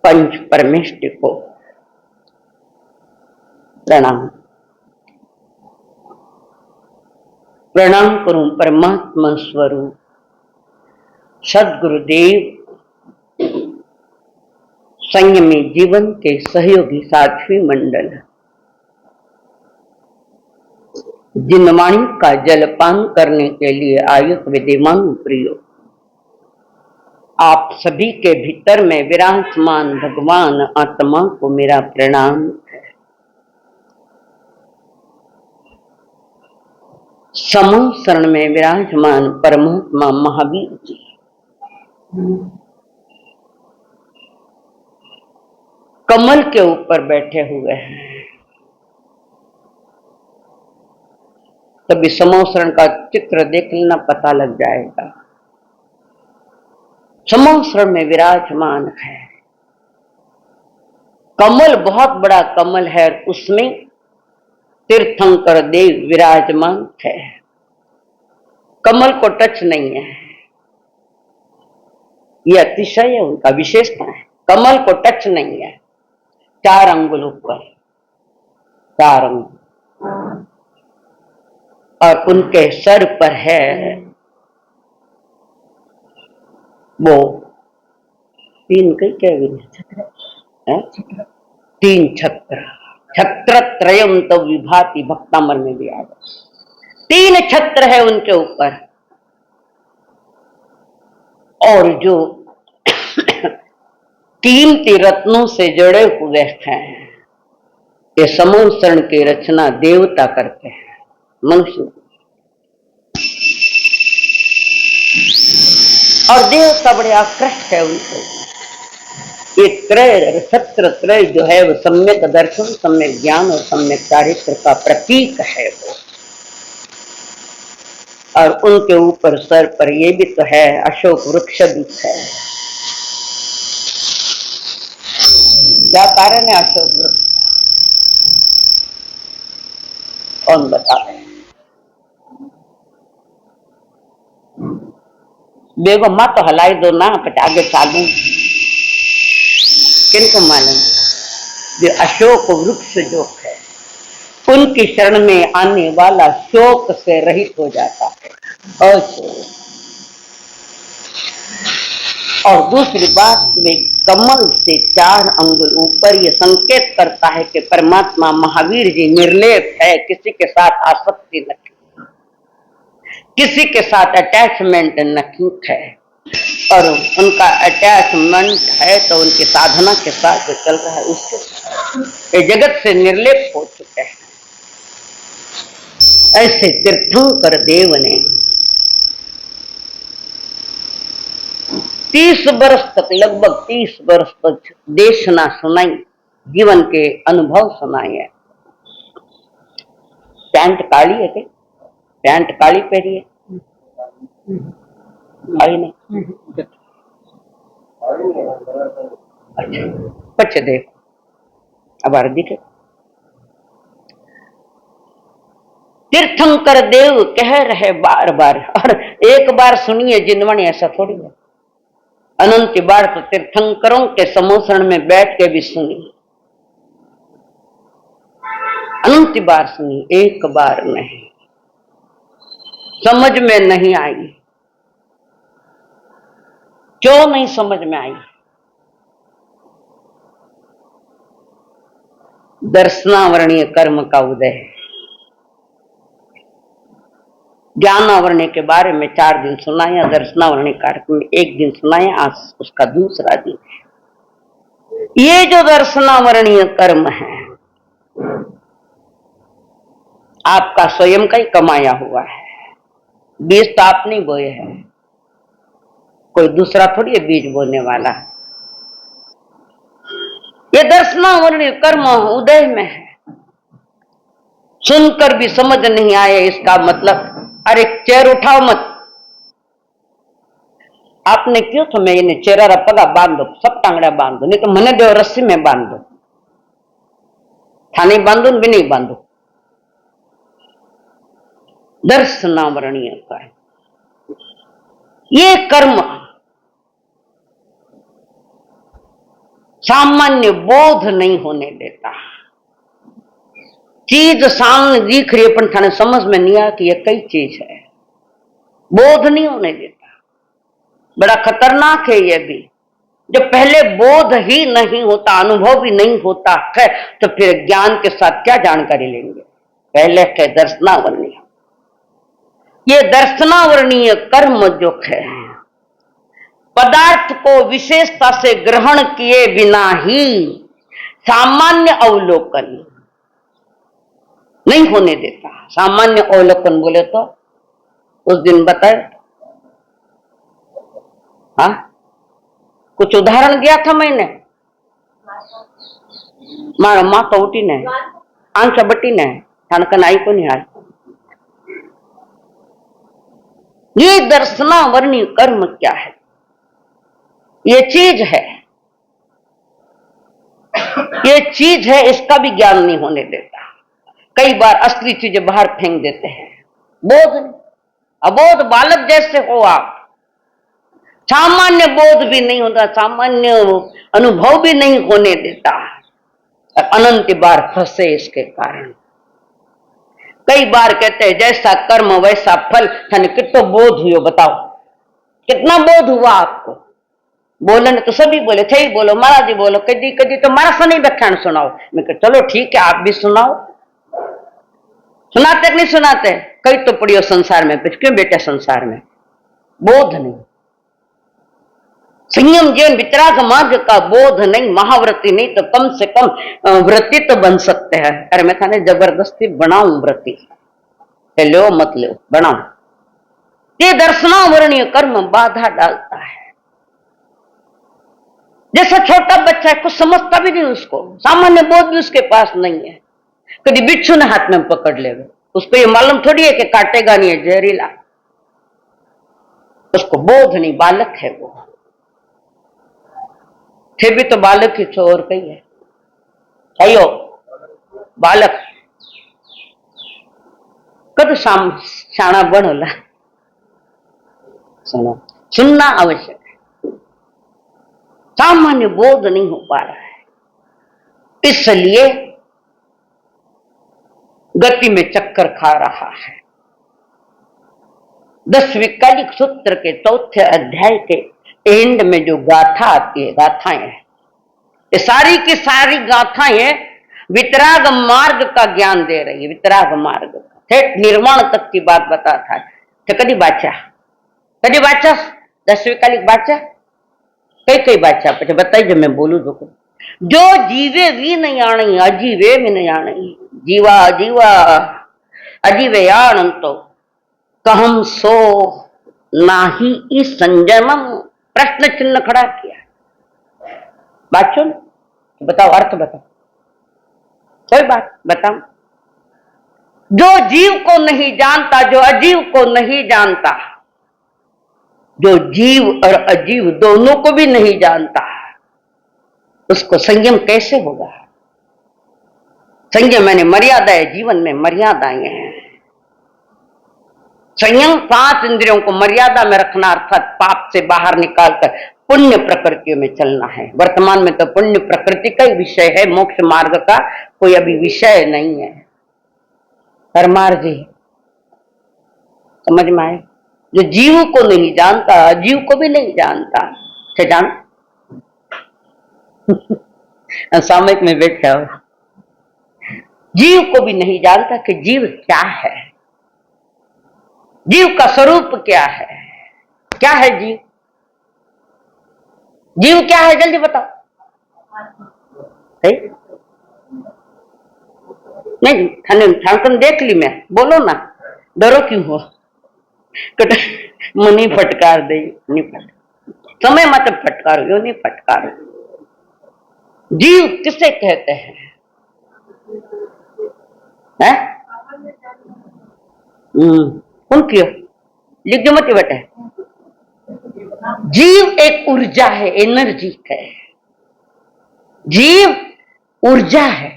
पंच परमेष्टि को प्रणाम। प्रणाम करूं परमात्मा स्वरूप सदगुरुदेव, संयमी जीवन के सहयोगी साध्वी मंडल, जिन वाणी का जलपान करने के लिए आयुक्त विद्यमान प्रियो, आप सभी के भीतर में विराजमान भगवान आत्मा को मेरा प्रणाम है। समूह शरण में विराजमान परमात्मा महावीर जी, कमल के ऊपर बैठे हुए हैं। तभी समूह शरण का चित्र देख लेना, पता लग जाएगा। समूह शरण में विराजमान है। कमल बहुत बड़ा कमल है, उसमें तीर्थंकर देव विराजमान है। कमल को टच नहीं है, यह अतिशय उनका विशेषता है। कमल को टच नहीं है। 4 अंगुल ऊपर, 4 अंगुल, और उनके सर पर है वो 3 कई क्या 3 छत्र। छत्र त्रयम तो विभाति भक्तामर में भी आ गया। 3 छत्र है उनके ऊपर, और जो कीमती रत्नों से जड़े हुए हैं। ये समूह शरण की रचना देवता करते हैं, मनुष्य, और देवता बड़े आकृष्ट है उनको। ये त्रय छत्र त्रय जो है वो सम्यक दर्शन, सम्यक ज्ञान और सम्यक चारित्र का प्रतीक है वो। और उनके ऊपर सर पर ये भी तो है, अशोक वृक्ष भी है। क्या कारण है अशोक वृक्ष? कौन बता रहे? बेगो माँ तो हलाई दो ना, पर आगे चालू किनको मालूम? जो अशोक वृक्ष जो है, उनकी शरण में आने वाला शोक से रहित हो जाता है। और दूसरी बात में कमल से 4 अंगुल ऊपर ये संकेत करता है कि परमात्मा महावीर जी निर्लेप है, किसी के साथ आसक्ति नहीं, किसी के साथ अटैचमेंट नहीं है। और उनका अटैचमेंट है तो उनकी साधना के साथ जो चल रहा है उससे ये जगत से निर्लेप हो चुके हैं। ऐसे तीर्थंकर देव ने 30 वर्ष तक, लगभग 30 वर्ष तक देशना सुनाई, जीवन के अनुभव सुनाए है। पैंट काली है क्या? पैंट काली पहनी है? काली नहीं, अच्छा पछ देखो, अब दिखे। तीर्थंकर देव कह रहे बार बार, और एक बार सुनिए जिनवण, ऐसा थोड़ी है। अनंत बार तो तीर्थंकरों के समूह शरण में बैठ के भी सुनी, अनंत बार सुनी, एक बार नहीं। समझ में नहीं आई। क्यों नहीं समझ में आई? दर्शनावरणीय कर्म का उदय है। ज्ञानावरणीय के बारे में 4 दिन सुनाया, दर्शनावरणीय कार्यक्रम में 1 दिन सुनाया, आज उसका दूसरा दिन है। ये जो दर्शनावरणीय कर्म है आपका स्वयं का ही कमाया हुआ है। बीज तो आप नहीं बोए हैं, कोई दूसरा थोड़ी है बीज बोने वाला। ये दर्शनावरणीय कर्म उदय में है। सुनकर भी समझ नहीं आए इसका मतलब, अरे चेयर उठाओ मत। आपने क्यों तो मैं इन्हें चेहरा पगा बांध दो, सब टांगड़ा बांध दो, नहीं तो मने दो रस्सी में बांध दो, थाने बांधो भी नहीं बांधो। दर्शनावरणीय कर्म, ये कर्म सामान्य बोध नहीं होने देता। चीज सामने दिख रही है पर थाने समझ में नहीं आ कि ये कई चीज है, बोध नहीं होने देता। बड़ा खतरनाक है ये भी। जब पहले बोध ही नहीं होता, अनुभव भी नहीं होता है, तो फिर ज्ञान के साथ क्या जानकारी लेंगे। पहले है दर्शनावरणीय। ये दर्शनावरणीय कर्म जो है, पदार्थ को विशेषता से ग्रहण किए बिना ही सामान्य अवलोकन नहीं होने देता। सामान्य अवलोकन बोले तो उस दिन बताए, हाँ कुछ उदाहरण दिया था मैंने। मारा माँ तो उठी ने आंख बटी ने ठनकन आई को नहीं आई। ये दर्शनावरणीय कर्म क्या है? ये चीज है, ये चीज है, इसका भी ज्ञान नहीं होने देता। कई बार असली चीजें बाहर फेंक देते हैं। बोध अबोध बालक जैसे हो आप, सामान्य बोध भी नहीं होता, सामान्य अनुभव भी नहीं होने देता, अनंत बार फंसे इसके कारण। कई बार कहते हैं जैसा कर्म वैसा फल। थाने कितना बोध हुआ बताओ, कितना बोध हुआ आपको? बोलने तो सभी बोले थे ही, बोलो महाराज जी बोलो, कदी कदी तो मारा सा नहीं व्याख्यान सुनाओ। मैं कह चलो ठीक है आप भी सुनाओ। सुनाते नहीं सुनाते? कई तो पड़ियो संसार में, क्यों बेटा संसार में बोध नहीं, संयम जीवन वितराग मार्ग का बोध नहीं, महाव्रती नहीं तो कम से कम व्रती तो बन सकते हैं। अरे मैं थाने जबरदस्ती बनाऊं व्रती, लो मत लो बनाऊं। ये दर्शनावरणीय कर्म बाधा डालता है। जैसा छोटा बच्चा है, कुछ समझता भी नहीं, उसको सामान्य बोध भी उसके पास नहीं है। कभी बिच्छू ने हाथ में पकड़ ले, उसको ये मालूम थोड़ी है कि काटेगा नहीं, है जहरीला। उसको बोध नहीं, बालक है वो। फिर भी तो बालक ही तो और कही है, अयो बालक कद शाणा बनोला। सुनो, सुनना आवश्यक है। सामान्य बोध नहीं हो पा रहा है, इसलिए गति में चक्कर खा रहा है। 10वीं कालिक सूत्र के 4थे अध्याय के एंड में जो गाथा आती है, गाथाएं हैं, ये सारी की सारी गाथाएं वितराग मार्ग का ज्ञान दे रही है। वितराग मार्ग का ठेठ निर्वाण तक की बात बताता है। तो कभी बाचा 10वीं कालिक बाचा कई कई बाचा पीछे बताई जो मैं बोलू जो जीवे भी नहीं आनी, अजीवे भी नहीं आनी। जीवा जीवा अजीवे आनंतो कहम सो नाही इस संजमम। प्रश्न चिन्ह खड़ा किया। बात सुन, बताओ अर्थ बताओ, कोई बात बताओ। जो जीव को नहीं जानता, जो अजीव को नहीं जानता, जो जीव और अजीव दोनों को भी नहीं जानता, उसको संयम कैसे होगा? संयम मैंने मर्यादा है, जीवन में मर्यादाएं हैं। संयम 5 इंद्रियों को मर्यादा में रखना, अर्थात पाप से बाहर निकालकर पुण्य प्रकृतियों में चलना है। वर्तमान में तो पुण्य प्रकृति का ही विषय है, मोक्ष मार्ग का कोई अभी विषय नहीं है। परमार जी समझ में आए? जो जीव को नहीं जानता, अजीव को भी नहीं जानता, से जान सामयिक में बैठा हो, जीव को भी नहीं जानता कि जीव क्या है, जीव का स्वरूप क्या है। क्या है जीव? जीव क्या है जल्दी बताओ। नहीं ठाकुर देख ली मैं, बोलो ना, डरो क्यों हो? मनी फटकार दे, नहीं फटकार समय मत फटकारो, यो नहीं फटकारो। जीव किसे कहते हैं? कौन क्यों लिख दो मत बेटे। जीव एक ऊर्जा है, एनर्जी है। जीव ऊर्जा है,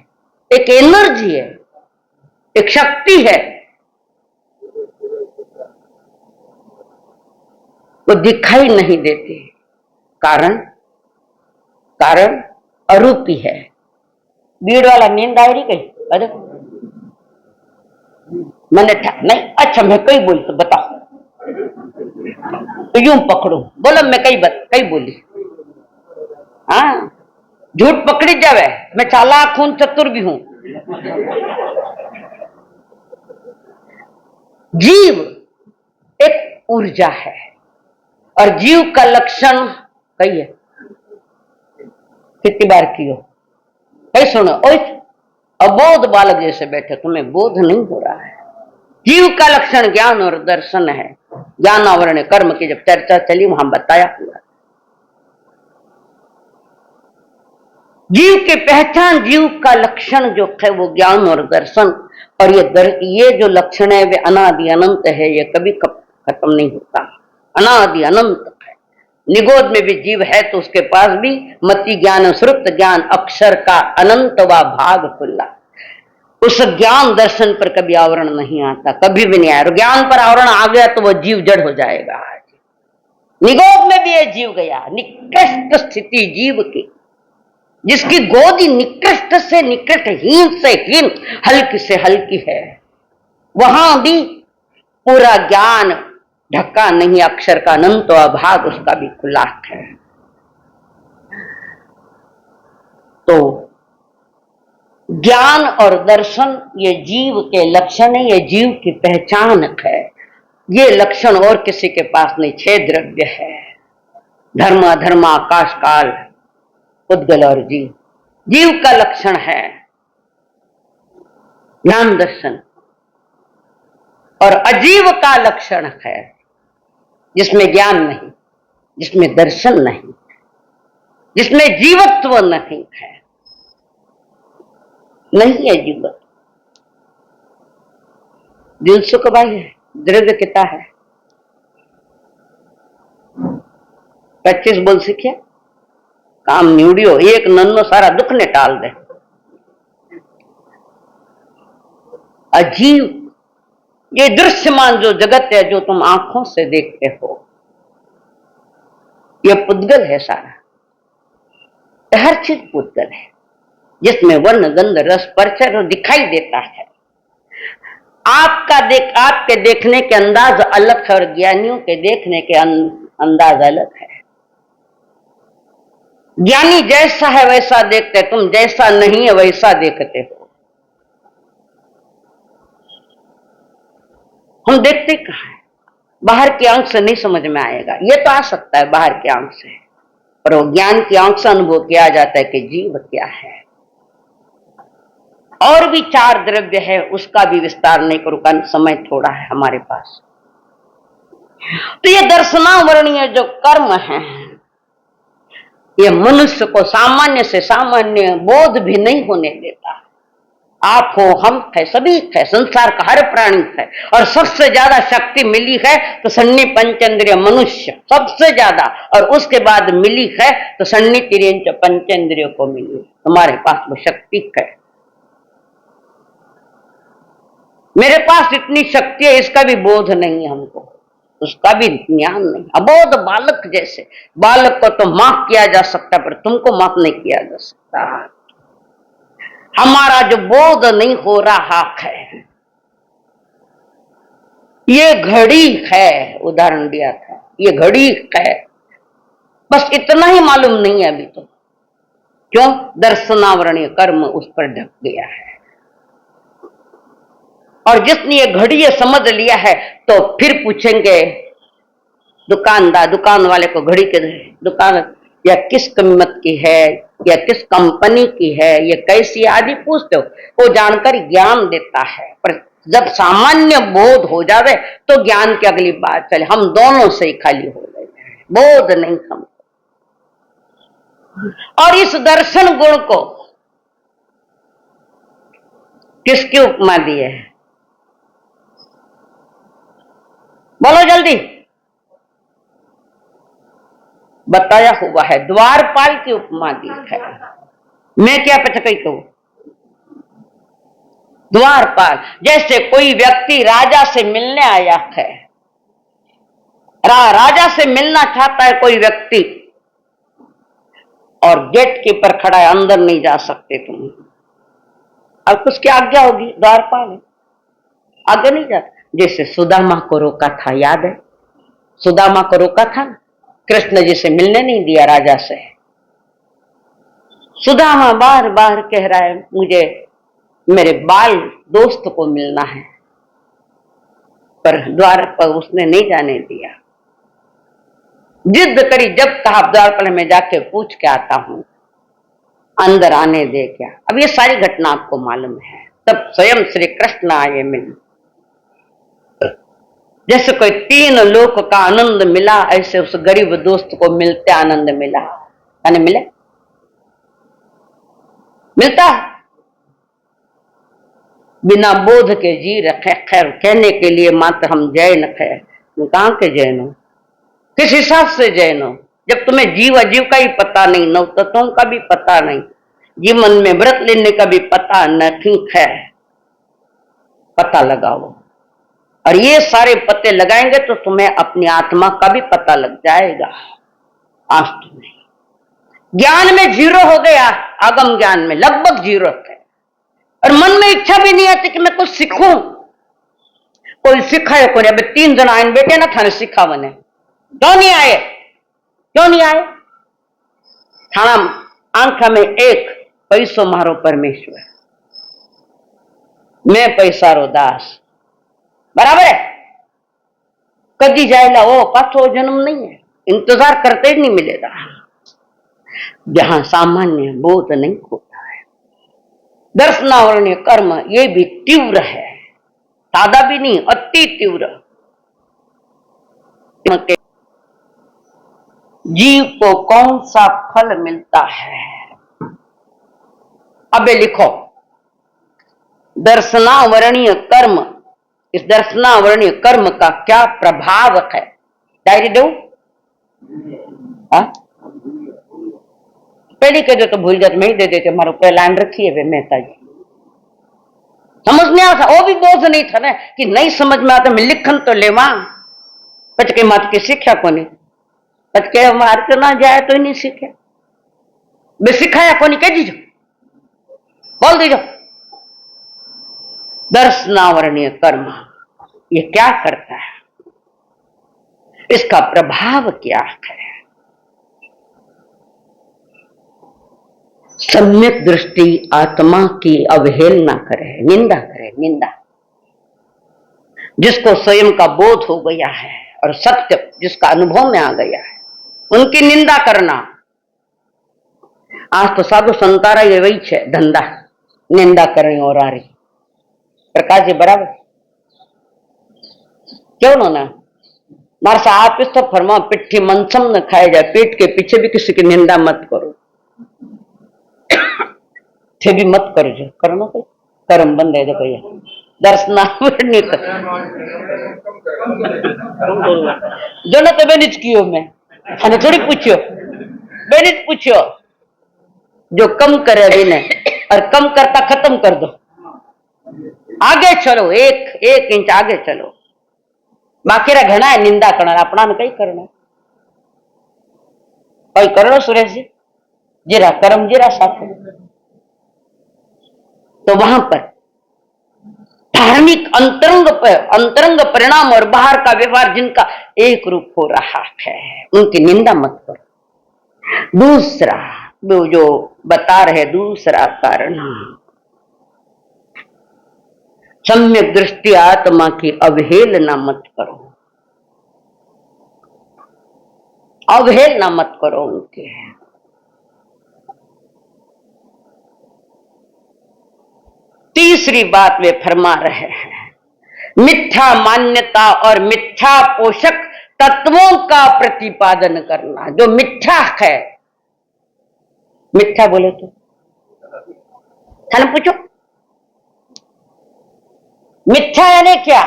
एक एनर्जी है, एक शक्ति है। वो दिखाई नहीं देती। कारण कारण अरूपी है। बीड़ वाला नींद आई रही कहीं? अरे मैंने नहीं, अच्छा मैं कई बोली तो बताओ, तो यूं पकड़ू, बोलो मैं कई बोली। हाँ, झूठ पकड़ी जावे, मैं चालाक हूं, चतुर भी हूं। जीव एक ऊर्जा है और जीव का लक्षण कही है, कितनी बार कियो, कही सुनो। ओए अबोध बालक जैसे बैठे, तुम्हें बोध नहीं हो रहा है। जीव का लक्षण ज्ञान और दर्शन है। ज्ञान आवरण कर्म की जब चर्चा चली वहां बताया पूरा। जीव की पहचान, जीव का लक्षण जो है वो ज्ञान और दर्शन। और ये जो लक्षण है वे अनादि अनंत है, ये कभी खत्म नहीं होता, अनादि अनंत है। निगोद में भी जीव है तो उसके पास भी मति ज्ञान श्रुत ज्ञान अक्षर का अनंत व भाग खुला। उस ज्ञान दर्शन पर कभी आवरण नहीं आता, कभी भी नहीं आया। और ज्ञान पर आवरण आ गया तो वह जीव जड़ हो जाएगा। निगोद में भी ये जीव गया, निकृष्ट स्थिति जीव की, जिसकी गोद ही निकृष्ट से निकृष्ट, हीन से हीन, हल्की से हल्की है। वहां भी पूरा ज्ञान ढका नहीं, अक्षर का अनंत भाग उसका भी खुला है। तो ज्ञान और दर्शन ये जीव के लक्षण है, ये जीव की पहचान है। ये लक्षण और किसी के पास नहीं। 6 द्रव्य है, धर्म अधर्म आकाश काल उद्गल और जीव। जीव का लक्षण है ज्ञान दर्शन, और अजीव का लक्षण है जिसमें ज्ञान नहीं, जिसमें दर्शन नहीं, जिसमें जीवत्व नहीं है। नहीं है जीवत्व। दिल सुख भाई है, द्रव्य किता है। 25 बोल सीखे, काम निवड़ियो, एक नन्नो सारा दुख ने टाल दे। अजीव ये दृश्यमान जो जगत है, जो तुम आंखों से देखते हो, ये पुद्गल है सारा। हर चीज पुद्गल है, जिसमें वर्ण गंध रस परिचय दिखाई देता है। आपके देखने के अंदाज अलग है और ज्ञानियों के देखने के अंदाज अलग है। ज्ञानी जैसा है वैसा देखते, तुम जैसा नहीं है वैसा देखते हो। हम देखते कहाँ है, बाहर की आंख से नहीं समझ में आएगा। ये तो आ सकता है बाहर की आंख से, पर वो ज्ञान की आंख से अनुभव किया जाता है कि जीव क्या है। और भी 4 द्रव्य है, उसका भी विस्तार नहीं करूंगा, समय थोड़ा है हमारे पास। तो ये दर्शनावरणीय जो कर्म है, ये मनुष्य को सामान्य से सामान्य बोध भी नहीं होने देता। आप हो, हम है, सभी है, संसार का हर प्राणी है। और सबसे ज्यादा शक्ति मिली है तो सन्नी पंचेंद्रिय मनुष्य सबसे ज्यादा, और उसके बाद मिली है तो सन्नी तिरेंच पंचेंद्रिय को मिली। तुम्हारे पास वो शक्ति है, मेरे पास इतनी शक्ति है, इसका भी बोध नहीं है हमको, उसका भी ज्ञान नहीं। अबोध बालक जैसे, बालक को तो माफ किया जा सकता पर तुमको माफ नहीं किया जा सकता। हमारा जो बोध नहीं हो रहा है, ये घड़ी है, उदाहरण दिया था, ये घड़ी है, बस इतना ही मालूम नहीं है अभी तो। क्यों? दर्शनावरणीय कर्म उस पर ढक गया है। और जिसने ये घड़ी समझ लिया है तो फिर पूछेंगे दुकान वाले को, घड़ी के दुकान या किस कीमत की है, या किस कंपनी की है, ये कैसी, आदि पूछते हो। वो जानकारी ज्ञान देता है, पर जब सामान्य बोध हो जावे तो ज्ञान की अगली बात चले। हम दोनों से ही खाली हो गए, बोध नहीं हम। और इस दर्शन गुण को किसकी उपमा दी है? बोलो जल्दी। बताया हुआ है, द्वारपाल की उपमा दी है। मैं क्या पता कहूं, द्वारपाल जैसे कोई व्यक्ति राजा से मिलने आया है, राजा से मिलना चाहता है कोई व्यक्ति, और गेट कीपर खड़ा है, अंदर नहीं जा सकते तुम। अब उसकी आज्ञा होगी, द्वारपाल है, आगे नहीं जा। जैसे सुदामा को रोका था, याद है? सुदामा को रोका था, कृष्ण जी से मिलने नहीं दिया राजा से। सुदामा बार बार कह रहा है मुझे मेरे बाल दोस्त को मिलना है, पर द्वार पर उसने नहीं जाने दिया। जिद करी, जब कहा द्वारपाल में जाके पूछ के आता हूं, अंदर आने दे क्या। अब ये सारी घटना आपको मालूम है। तब स्वयं श्री कृष्ण आए मिल, जैसे कोई 3 लोक का आनंद मिला, ऐसे उस गरीब दोस्त को मिलते आनंद मिला। यानी मिले, मिलता बिना बोध के जी रखे। खैर कहने के लिए मात्र हम जैन है, कहां के जैन हो, किस हिसाब से जैन हो? जब तुम्हें जीव अजीव का ही पता नहीं, नव तत्वों का भी पता नहीं, जीवन में व्रत लेने का भी पता नहीं है, पता लगाओ। और ये सारे पते लगाएंगे तो तुम्हें अपनी आत्मा का भी पता लग जाएगा। आज तुम्हें ज्ञान में 0 हो गया, आगम ज्ञान में लगभग 0 है, और मन में इच्छा भी नहीं आती कि मैं कुछ सीखूं। कोई सिखाए कोई, अब 3 जन आए बेटे ना थाने सिखावने, क्यों नहीं आए, क्यों नहीं आए? थाना आंखा में एक पैसो मारो परमेश्वर, मैं पैसारो दास, बराबर है। कदी जाएगा वो पाछो जन्म नहीं है, इंतजार करते ही नहीं मिलेगा। जहां सामान्य बोध नहीं होता है, दर्शनावरणीय कर्म ये भी तीव्र है, सादा भी नहीं, अति तीव्र। जीव को कौन सा फल मिलता है? अबे लिखो, दर्शनावरणीय कर्म, इस दर्शनावरणीय कर्म का क्या प्रभाव है? डायरी दो, पहले कह दो तो भूल जाते, मैं ही दे देते, हमारे ऊपर लाइन रखी है वे मेहता जी। समझ नहीं आता, वो भी बोझ नहीं था ना कि नहीं समझ में आता, मैं लिखन तो लेवा पचके मत के सीखा को नहीं, पचके मार के ना जाए तो ही नहीं सीखे, मैं सिखाया को नहीं, कह दीजो, बोल दीजो। दर्शनावरणीय कर्म ये क्या करता है, इसका प्रभाव क्या है? सम्यक दृष्टि आत्मा की अवहेलना करे, निंदा करे, निंदा। जिसको स्वयं का बोध हो गया है और सत्य जिसका अनुभव में आ गया है, उनकी निंदा करना। आज तो साधु संतारा ये वही है धंधा, निंदा करें और आ रही। प्रकाश जी बराबर क्यों ना मार सा आप इस तो फरमा, पिट्ठी मनसम न खाए जाए, पेट के पीछे भी किसी की निंदा मत करो, थे भी मत कर जो, करना कोई कर्म बंद है। देखो ये दर्शनावरणीय जो ना तो बेनिज कियो, मैं खाने थोड़ी पूछियो, बेनिज पूछियो, जो कम करे अभी ने, और कम करता खत्म कर दो, आगे चलो, 1 इंच आगे चलो। बाकी रा घना है निंदा करना, अपना ने कई करना, कई करो सुरेश जी, जीरा कर्म जीरा साथ। तो वहां पर धार्मिक अंतरंग परिणाम और बाहर का व्यवहार जिनका एक रूप हो रहा है, उनकी निंदा मत करो। दूसरा वो जो बता रहे, दूसरा कारण, सम्यक दृष्टि आत्मा की अवहेलना मत करो, अवहेलना मत करो उनके। तीसरी बात वे फरमा रहे हैं, मिथ्या मान्यता और मिथ्या पोषक तत्वों का प्रतिपादन करना। जो मिथ्या है, मिथ्या बोले तो था ना, पूछो मिथ्या यानी क्या?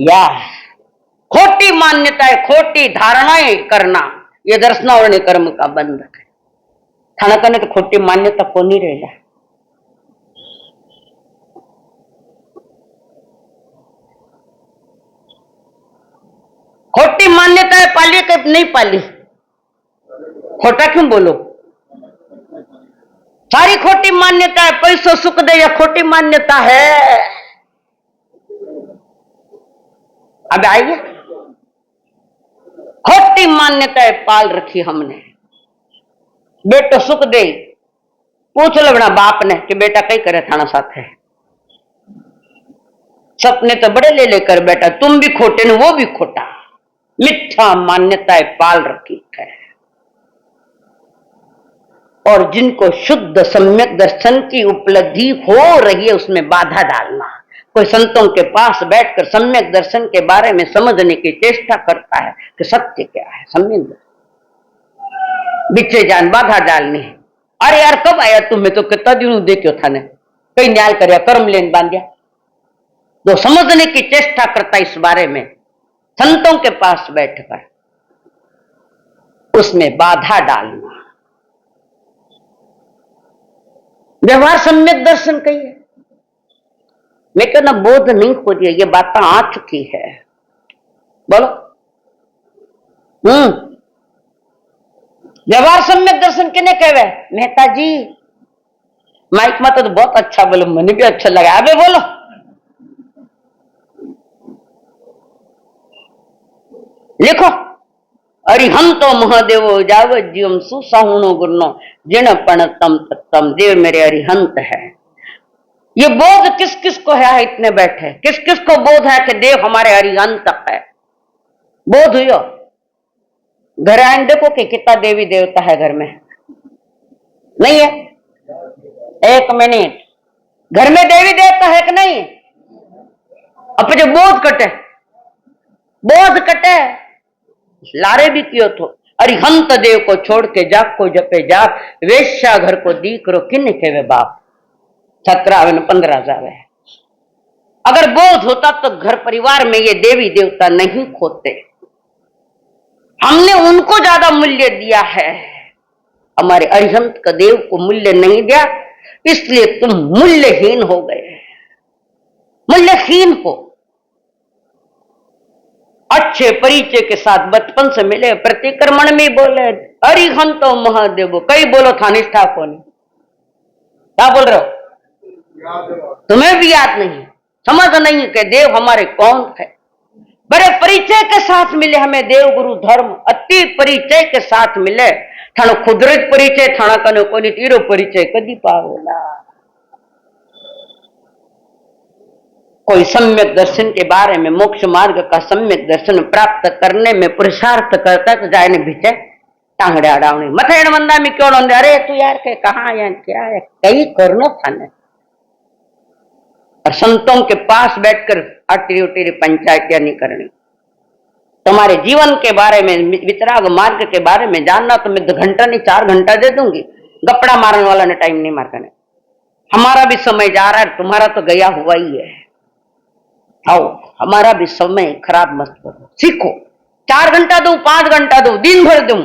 या खोटी मान्यताएं, खोटी धारणाएं करना, ये दर्शनावरणीय कर्म का बंधक है। थाना करने तो खोटी मान्यता को नहीं रहेगा। खोटी मान्यताएं पाली कि नहीं पाली? खोटा क्यों बोलो? सारी खोटी मान्यता है। पैसों सुख दे, या खोटी मान्यता है। अब आइए, खोटी मान्यताएं पाल रखी हमने। बेटो सुख दे, पूछ लो बना बाप ने कि बेटा कई करे थाना साथ है। सपने तो बड़े ले लेकर बेटा, तुम भी खोटे न वो भी खोटा। मिथ्या मान्यताएं पाल रखी है। और जिनको शुद्ध सम्यक दर्शन की उपलब्धि हो रही है उसमें बाधा डालना। कोई संतों के पास बैठकर सम्यक दर्शन के बारे में समझने की चेष्टा करता है कि सत्य क्या है, सम्यक बिचे जान बाधा डालनी है। अरे यार कब आया तुम्हें, तो कितना दिन देखो था ने कई न्याय कर कर्म लेन बांधिया। तो समझने की चेष्टा करता इस बारे में, संतों के पास बैठकर उसमें बाधा डालना। व्यवहार सम्यक दर्शन कहिए, मैं कहना बोध नहीं हो दिया, ये बातें आ चुकी है। बोलो व्यवहार सम्यक दर्शन किने कहवे? मेहता जी माइक में तो बहुत अच्छा बोलो, मैंने भी अच्छा लगा। अबे बोलो, लिखो। अरिहंतो महादेवो जावत जीवम सुसाहुणो गुरनो जिन पण तम तम देव मेरे अरिहंत है। ये बोध किस किस को है? इतने बैठे किस किस को बोध है कि देव हमारे अरिहंत है? बोध हुआ? घर आए देखो कि कितना देवी देवता है घर में, नहीं है? एक मिनट, घर में देवी देवता है कि नहीं? अब जो बोध कटे, बोध कटे लारे भी कियो तो अरिहंत देव को छोड़ के जाग को जपे जाग, वेश्या घर को दी करो किन के बाप। 17 15 जावे। अगर बोध होता तो घर परिवार में ये देवी देवता नहीं खोते। हमने उनको ज्यादा मूल्य दिया है, हमारे अरिहंत का देव को मूल्य नहीं दिया, इसलिए तुम मूल्यहीन हो गए। मूल्यहीन हो। अच्छे परिचय के साथ बचपन से मिले, प्रतिक्रमण में बोले अरिहंत महादेव, कई बोलो था निष्ठा को नहीं। क्या बोल रहे हो? तुम्हें भी याद नहीं, समझ नहीं कि देव हमारे कौन है। बड़े परिचय के साथ मिले हमें देव गुरु धर्म, अति परिचय के साथ मिले। थानो खुदरत परिचय थाना कने कोनी तीरो परिचय कदी पावेला। कोई सम्यक दर्शन के बारे में, मोक्ष मार्ग का सम्यक दर्शन प्राप्त करने में पुरुषार्थ करता तो जाए ने भीचे टांगड़े अड़ावनी मथेड़ मंदा में क्यों नंदे। अरे तू यार के कहा है क्या है, कई करनो थाने। और संतों के पास बैठकर अटी उटी पंचायतियां नहीं करनी। तुम्हारे जीवन के बारे में, वितराग मार्ग के बारे में जानना तो मैं 2 घंटा नहीं 4 घंटा दे दूंगी। गपड़ा मारने वाला ने टाइम नहीं मार करने। हमारा भी समय जा रहा है, तुम्हारा तो गया हुआ ही है। आओ हमारा भी समय खराब मत करो, सीखो। 4 घंटा दो, 5 घंटा दो, दिन भर दो,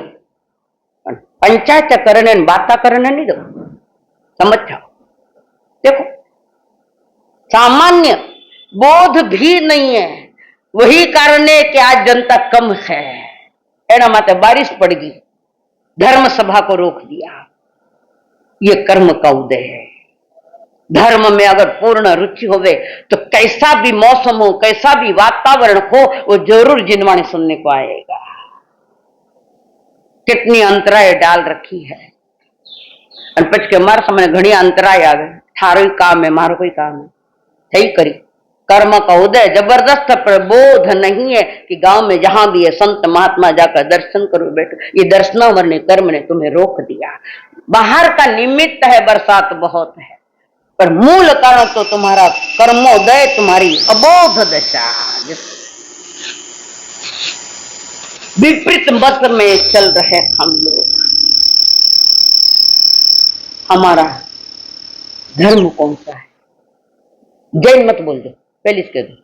पंचायत करने बात करने नहीं दो। समझ जाओ। देखो सामान्य बोध भी नहीं है, वही कारण है कि आज जनता कम है। एना माते बारिश पड़ गई, धर्म सभा को रोक दिया। ये कर्म का उदय है। धर्म में अगर पूर्ण रुचि होवे तो कैसा भी मौसम हो, कैसा भी वातावरण हो, वो जरूर जिनवाणी सुनने को आएगा। कितनी अंतराय डाल रखी है। पछ के मार समय घनी अंतराय आवे, थारो काम है मारो कोई काम है, सही करी। कर्म का उदय जबरदस्त प्रबोध नहीं है कि गांव में जहां भी है संत महात्मा जाकर दर्शन करो बैठो। ये दर्शनावर ने कर्म ने तुम्हें रोक दिया। बाहर का निमित्त है, बरसात बहुत है, पर मूल कारण तो तुम्हारा कर्मोदय, तुम्हारी अबोध दशा। विपरीत मत में चल रहे हम लोग। हमारा धर्म कौन सा है? जैन मत बोल दो, पहले इसके दो।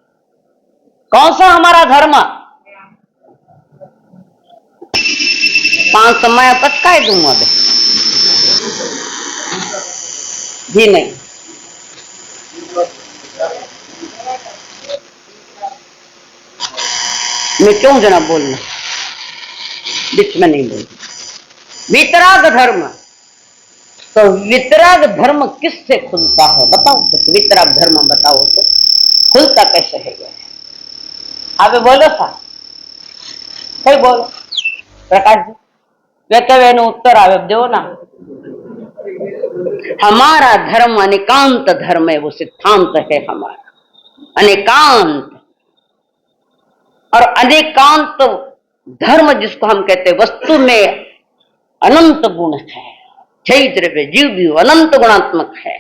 कौन सा हमारा धर्म? 5 समय पक्का दूंगा जी नहीं। मैं क्यों जना बोलना, बीच में नहीं बोल। वितराग धर्म, तो वितराग धर्म किससे खुलता है बताओ, तो वितराग धर्म बताओ तो खुलता कैसे है ये? आप बोलो था, कोई बोलो प्रकाश जी, वे उत्तर आवे दो ना। हमारा धर्म अनेकांत धर्म है, वो सिद्धांत है हमारा अनेकांत। और अनेकांत धर्म जिसको हम कहते हैं, वस्तु में अनंत गुण है, जय द्रव्य जीव भी अनंत गुणात्मक है।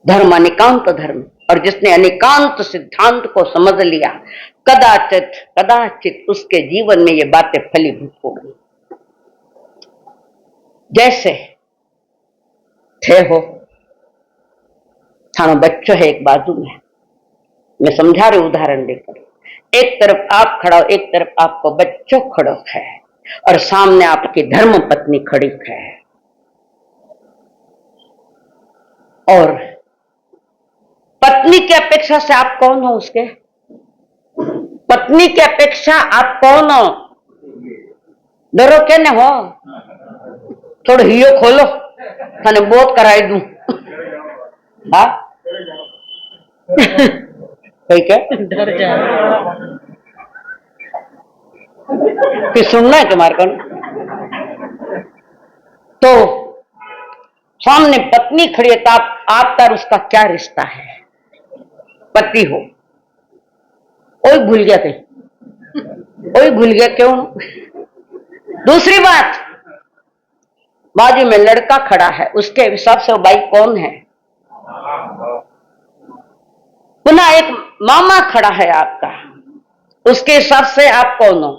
धर्म अनेकांत धर्म, और जिसने अनेकांत सिद्धांत को समझ लिया, कदाचित कदाचित उसके जीवन में ये बातें फलीभूत हो गई। जैसे थे हो थानो बच्चों है एक बाजू में, मैं समझा रही उदाहरण देकर, एक तरफ आप खड़ा हो, एक तरफ आपको बच्चों खड़ो है, और सामने आपकी धर्म पत्नी खड़ी है। और पत्नी की अपेक्षा से आप कौन हो उसके? पत्नी की अपेक्षा आप कौन हो? डरो के न हो, थोड़ा हियो खोलो, थाने बहुत कराई दूं। हाँ ठीक है, डर जाए कि सुनना है तुम्हारे को। तो सामने पत्नी खड़ी है, तो आपका और उसका क्या रिश्ता है? पति हो, कोई भूल गया थे, कोई भूल गया क्यों? दूसरी बात, बाजू में लड़का खड़ा है, उसके हिसाब से वो भाई कौन है? पुनः एक मामा खड़ा है आपका, उसके हिसाब से आप कौन हो?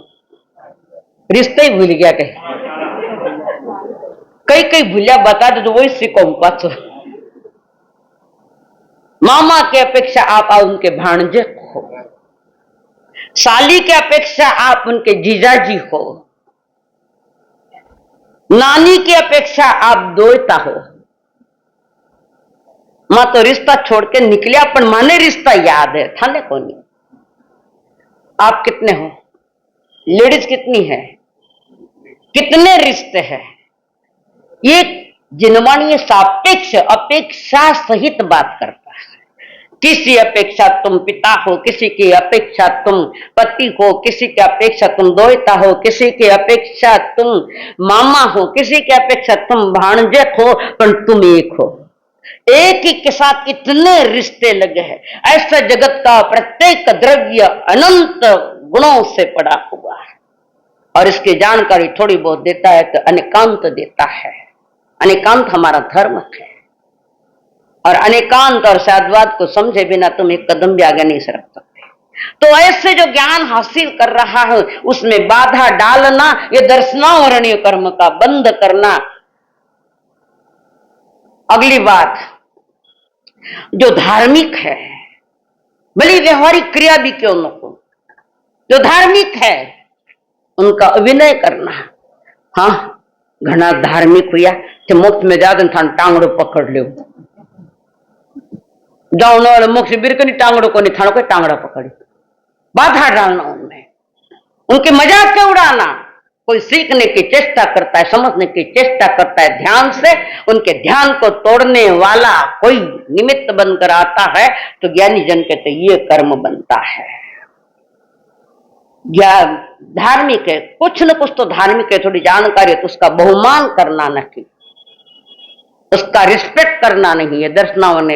रिश्ते ही भूल गया कई कई भूलिया बता दो तो वही सीखो पाचो। मामा की अपेक्षा आप उनके भाणजे हो, साली की अपेक्षा आप उनके जीजाजी हो, नानी की अपेक्षा आप दोयता हो। मां तो रिश्ता छोड़ के निकलिया, पर माने रिश्ता याद है थाने को नहीं। आप कितने हो? लेडीज कितनी है? कितने रिश्ते हैं? ये जिनवाणी सापेक्ष अपेक्षा सहित बात करता है। किसी अपेक्षा तुम पिता हो, किसी की अपेक्षा तुम पति हो, किसी की अपेक्षा तुम दोयता हो, किसी की अपेक्षा तुम मामा हो, किसी की अपेक्षा तुम भाणजे हो, पर तुम एक हो। एक ही के साथ इतने रिश्ते लगे हैं। ऐसा जगत का प्रत्येक द्रव्य अनंत गुणों से पड़ा हुआ है, और इसकी जानकारी थोड़ी बहुत देता है तो अनेकांत देता है। अनेकांत हमारा धर्म है, और अनेकांत और साधवाद को समझे बिना तुम एक कदम भी आगे नहीं सरक सकते। तो ऐसे जो ज्ञान हासिल कर रहा है, उसमें बाधा डालना, ये दर्शनावरणीय कर्म का बंद करना। अगली बात, जो धार्मिक है, भली व्यवहारिक क्रिया भी क्यों न हो, जो धार्मिक है उनका अभिनय करना। हाँ, घना धार्मिक हुआ तो मुफ्त में जाकर थान टांगड़ो पकड़ लो, जाओ वाले मुख से बिरकनी टांगड़ो को नहीं, थानों को टांगड़ा पकड़ी। बाधा डालना उनमें, उनके मजाक के उड़ाना। कोई सीखने की चेष्टा करता है, समझने की चेष्टा करता है ध्यान से, उनके ध्यान को तोड़ने वाला कोई निमित्त बनकर आता है, तो ज्ञानी जन कहते ये कर्म बनता है। ज्ञान धार्मिक है, कुछ न कुछ तो धार्मिक है, थोड़ी जानकारी है, तो उसका बहुमान करना नहीं, उसका रिस्पेक्ट करना नहीं है। दर्शनावरण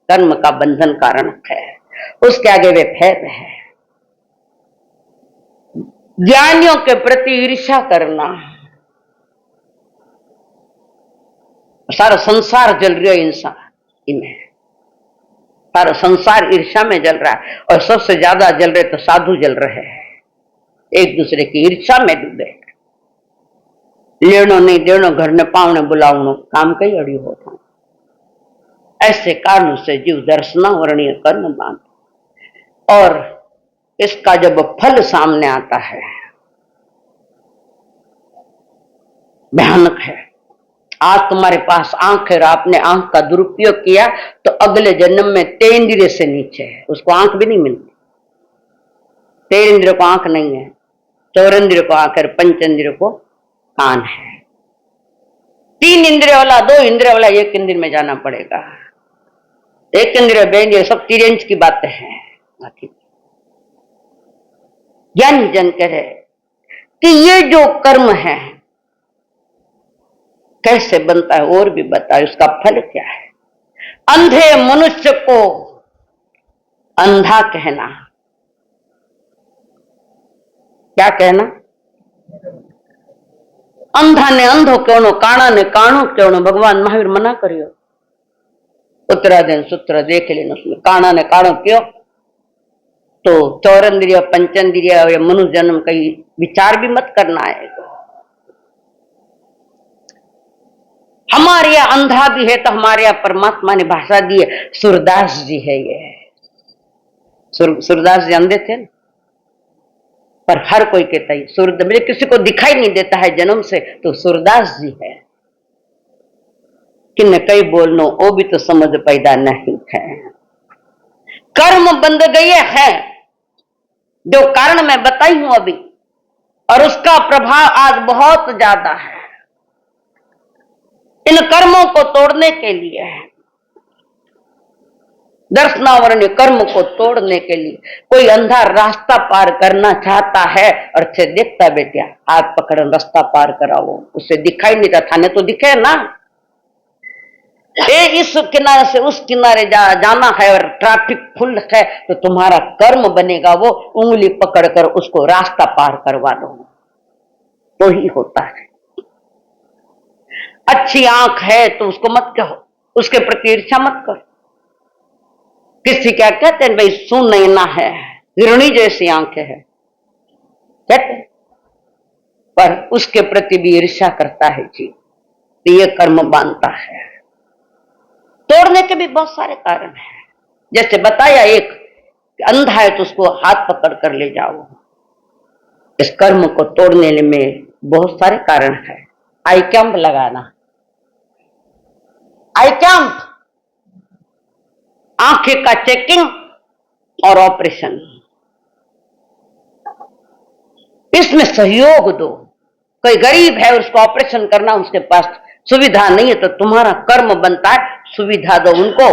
कर्म का बंधन कारण है, उसके आगे वे फेर है। ज्ञानियों के प्रति ईर्ष्या करना, सारा संसार जल रहा है इंसान इनमें, सारा संसार ईर्ष्या में जल रहा है, और सबसे ज्यादा जल रहे तो साधु जल रहे हैं, एक दूसरे की ईर्ष्या में डूबे। लेनो नहीं देनो, घर ने पावने बुलावनो, काम कई अड़ी होता। ऐसे कारणों से जीव दर्शनावरणीय कर्म बांध, और इसका जब फल सामने आता है भयानक है। आज तुम्हारे पास आंख है, आपने आंख का दुरुपयोग किया तो अगले जन्म में तेंद्रिय से नीचे है, उसको आंख भी नहीं मिलती। तेरेंद्र को आंख नहीं है, चौरेंद्र को आंख है, पंचेंद्र को कान है। 3 इंद्रिय वाला, 2 इंद्रिय वाला 1 इंद्रिय में जाना पड़ेगा। 1 इंद्रिय, 2 इंद्रिय सब तिरंज की बातें हैं। बाकी ज्ञान जन कहे कि ये जो कर्म है कैसे बनता है और भी बताए, उसका फल क्या है। अंधे मनुष्य को अंधा कहना, क्या कहना? अंधा ने अंधो क्यों, काणा ने काणो क्यों, भगवान महावीर मना करियो। उत्तराधीन सूत्र देख लेना, उसमें काणा ने काणो क्यों, तो चौरंद्रिय पंचेंद्रिय या मनुष्य जन्म का विचार भी मत करना है। हमारे यहाँ अंधा भी है तो हमारे यहाँ परमात्मा ने भाषा दी है। सूरदास जी है ये, सूरदास जी अंधे थे ना, पर हर कोई कहता है सूरदास, किसी को दिखाई नहीं देता है जन्म से, तो सूरदास जी है। किन्ने कई बोलनो वो भी तो समझ पैदा नहीं है। कर्म बंध गए हैं जो कारण मैं बताई हूं अभी, और उसका प्रभाव आज बहुत ज्यादा है। इन कर्मों को तोड़ने के लिए, दर्शनावरण कर्म को तोड़ने के लिए कोई अंधा रास्ता पार करना चाहता है और से देखता बेटिया हाथ पकड़ रास्ता पार कराओ, उसे दिखाई नहीं था, थाने तो दिखे ना, ये इस किनारे से उस किनारे जाना है और ट्रैफिक फुल है, तो तुम्हारा कर्म बनेगा वो उंगली पकड़कर उसको रास्ता पार करवा दो, तो ही होता है। अच्छी आंख है तो उसको मत कहो, उसके प्रति ईर्ष्या मत करो। किसी क्या कहते हैं भाई सुन नहीं ना है, हिरणी जैसी आंखें है कहते, पर उसके प्रति भी ईर्ष्या करता है जी, तो ये कर्म बांधता है। तोड़ने के भी बहुत सारे कारण हैं, जैसे बताया एक अंधा है तो उसको हाथ पकड़ कर ले जाओ। इस कर्म को तोड़ने में बहुत सारे कारण है। आई कैंप लगाना, आई कैंप आंखें का चेकिंग और ऑपरेशन, इसमें सहयोग दो। कोई गरीब है उसको ऑपरेशन करना, उसके पास सुविधा नहीं है, तो तुम्हारा कर्म बनता है सुविधा दो उनको।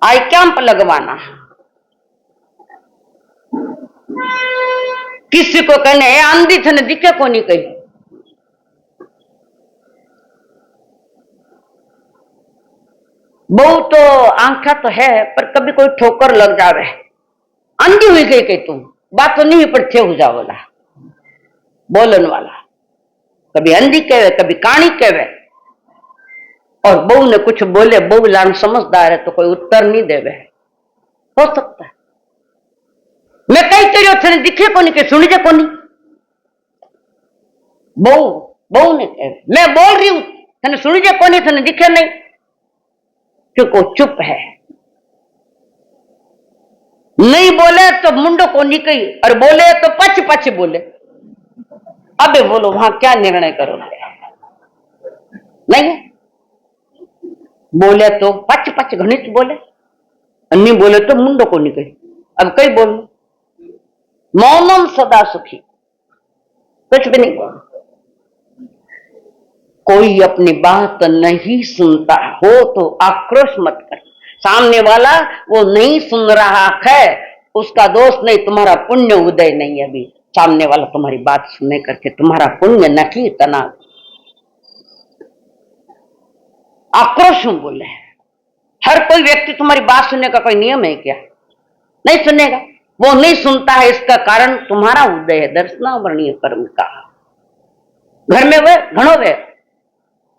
आई कैंप लगवाना, किसी को कहने आंधी थे दिखे को नहीं कही, बहु तो आंखा तो है पर कभी कोई ठोकर लग जावे, अंधी हुई गई कही तुम बात तो नहीं पर थे हो जाओला बोलन वाला, कभी अंधी कहवे कभी काणी कहवे, और बहू ने कुछ बोले, बहू लान समझदार है तो कोई उत्तर नहीं देवे, हो सकता है। मैं कई करियो थे दिखे को नहीं के सुनी जे को नहीं, बहू ने कहे मैं बोल रही हूं थे सुनी जे को नहीं, थे दिखे नहीं, क्योंकि वो चुप है, नहीं बोले तो मुंडो को नहीं कही, और बोले तो पच पच बोले। अबे बोलो वहां क्या निर्णय करोगे? नहीं बोले तो पच पच घनिष्ठ बोले, नहीं बोले तो मुंडो को नहीं कही। अब कई बोल, मौनम सदा सुखी, कुछ भी नहीं बोल। कोई अपनी बात नहीं सुनता हो तो आक्रोश मत कर, सामने वाला वो नहीं सुन रहा है उसका दोष नहीं, तुम्हारा पुण्य उदय नहीं है अभी, सामने वाला तुम्हारी बात सुनने करके तुम्हारा पुण्य नहीं तना। आक्रोश में बोले, हर कोई व्यक्ति तुम्हारी बात सुनने का कोई नियम है क्या? नहीं सुनेगा, वो नहीं सुनता है, इसका कारण तुम्हारा उदय है दर्शनावर्णीय कर्म का। घर में वे घणो वे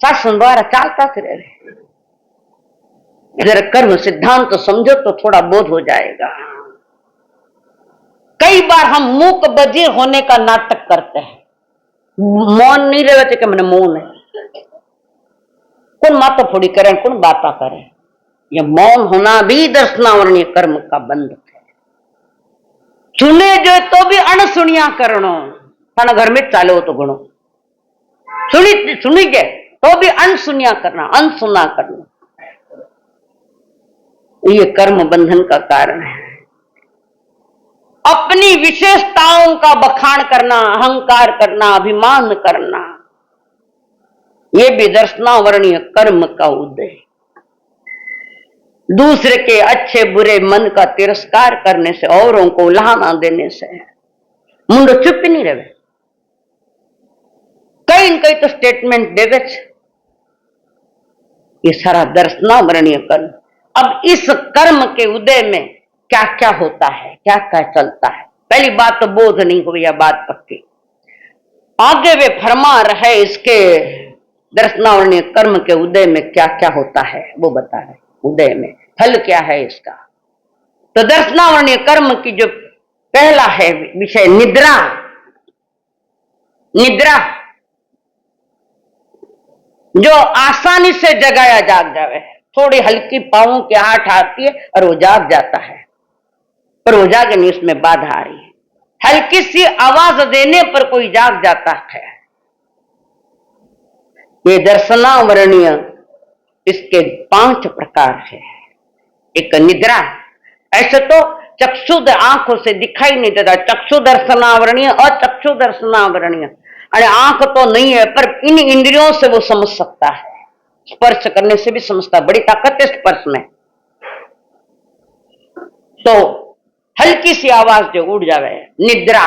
सास द्वारा चालता से रहे, अगर कर्म सिद्धांत तो समझो तो थोड़ा बोध हो जाएगा। कई बार हम मूक बधिर होने का नाटक करते हैं, मौन नहीं रहते कि मैंने मौन है, कौन माता फोड़ी करे कौन बाता करे, ये मौन होना भी दर्शनावर्णीय कर्म का बंध है। सुने जो तो भी अणसुनिया करणो, थाना घर में चाले हो तो गुणो सुनी जे तो भी अनसुनिया करना, अनसुना करना, ये कर्म बंधन का कारण है। अपनी विशेषताओं का बखान करना, अहंकार करना, अभिमान करना, ये भी दर्शनावरणीय कर्म का उदय। दूसरे के अच्छे बुरे मन का तिरस्कार करने से, औरों को उल्हाना देने से मुंडो चुप ही नहीं रहे। कई न कई तो स्टेटमेंट देवे। ये सारा दर्शनावरणीय कर्म। अब इस कर्म के उदय में क्या क्या होता है, क्या क्या चलता है। पहली बात तो बोध नहीं हुई, या बात पक्की। आगे वे फरमा रहे इसके दर्शनावरणीय कर्म के उदय में क्या क्या होता है, वो बता रहे। उदय में फल क्या है इसका। तो दर्शनावरणीय कर्म की जो पहला है विषय निद्रा। निद्रा जो आसानी से जगाया जाग जावे। थोड़ी हल्की पांवों की आहट आती है और वो जाग जाता है, पर वो जागे नहीं, उसमें बाधा आ रही है। हल्की सी आवाज देने पर कोई जाग जाता है। ये दर्शनावरणीय इसके 5 प्रकार है। एक निद्रा, ऐसे तो चक्षुद आंखों से दिखाई नहीं देता। चक्षु दर्शनावरणीय, अचक्षु दर्शनावरणीय। अरे आंख तो नहीं है, पर इन इंद्रियों से वो समझ सकता है। स्पर्श करने से भी समझता है, बड़ी ताकत है स्पर्श में। तो हल्की सी आवाज जो उड़ जावे, निद्रा।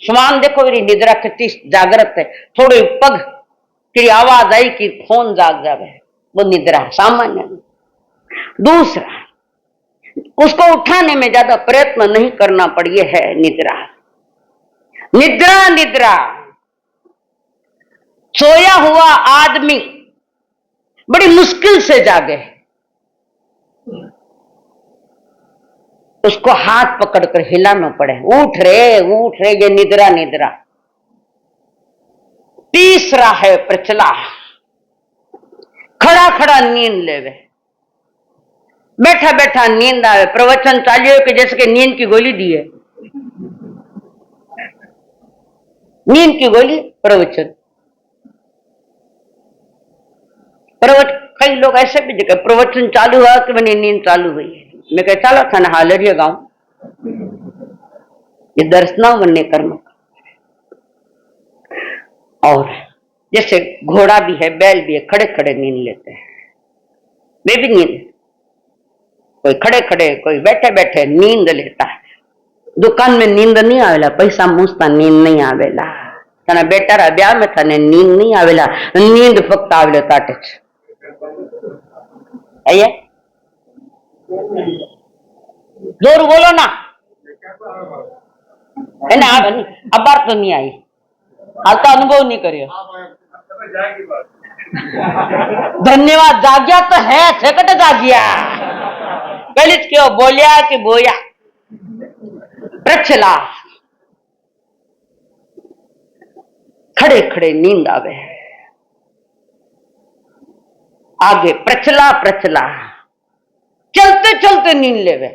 समान देखो मेरी निद्रा कितनी जागृत है। थोड़ी पग की आवाज आई कि फोन जाग जावे, वो निद्रा सामान्य। दूसरा, उसको उठाने में ज्यादा प्रयत्न नहीं करना पड़े, है निद्रा। निद्रा निद्रा सोया हुआ आदमी बड़ी मुश्किल से जागे, उसको हाथ पकड़कर हिलाना पड़े, उठ रे, ये निद्रा निद्रा। तीसरा है प्रचला, खड़ा खड़ा नींद लेवे, बैठा बैठा नींद आवे। प्रवचन चालियो कि जैसे कि नींद की गोली दी है। नींद की गोली प्रवचन। कई लोग ऐसे भी जगह प्रवचन चालू हुआ कि मैंने नींद चालू हुई है। मैं कह चलो था ना हालरिया गाँव। ये दर्शनावरणीय कर्म। और जैसे घोड़ा भी है, बैल भी है, खड़े खड़े नींद लेते हैं, वे भी नींद। कोई खड़े खड़े, कोई बैठे बैठे नींद लेता है। दुकान में नींद नहीं आवेला, पैसा मूसता नींद नहीं आवेला। तने बेटा ब्याह में तने नींद नहीं आवेला, नींद फक्त आवेला ताटे छ। आइए जोर बोलो ना, है ना। अब बात तो नहीं आई, हाल तो अनुभव नहीं करियो। धन्यवाद, जाग्या तो है, छकट जागिया। गलित क्यों बोलिया कि बोया। प्रचला, खड़े खड़े नींद आवे। आगे प्रचला, प्रचला चलते चलते नींद लेवे,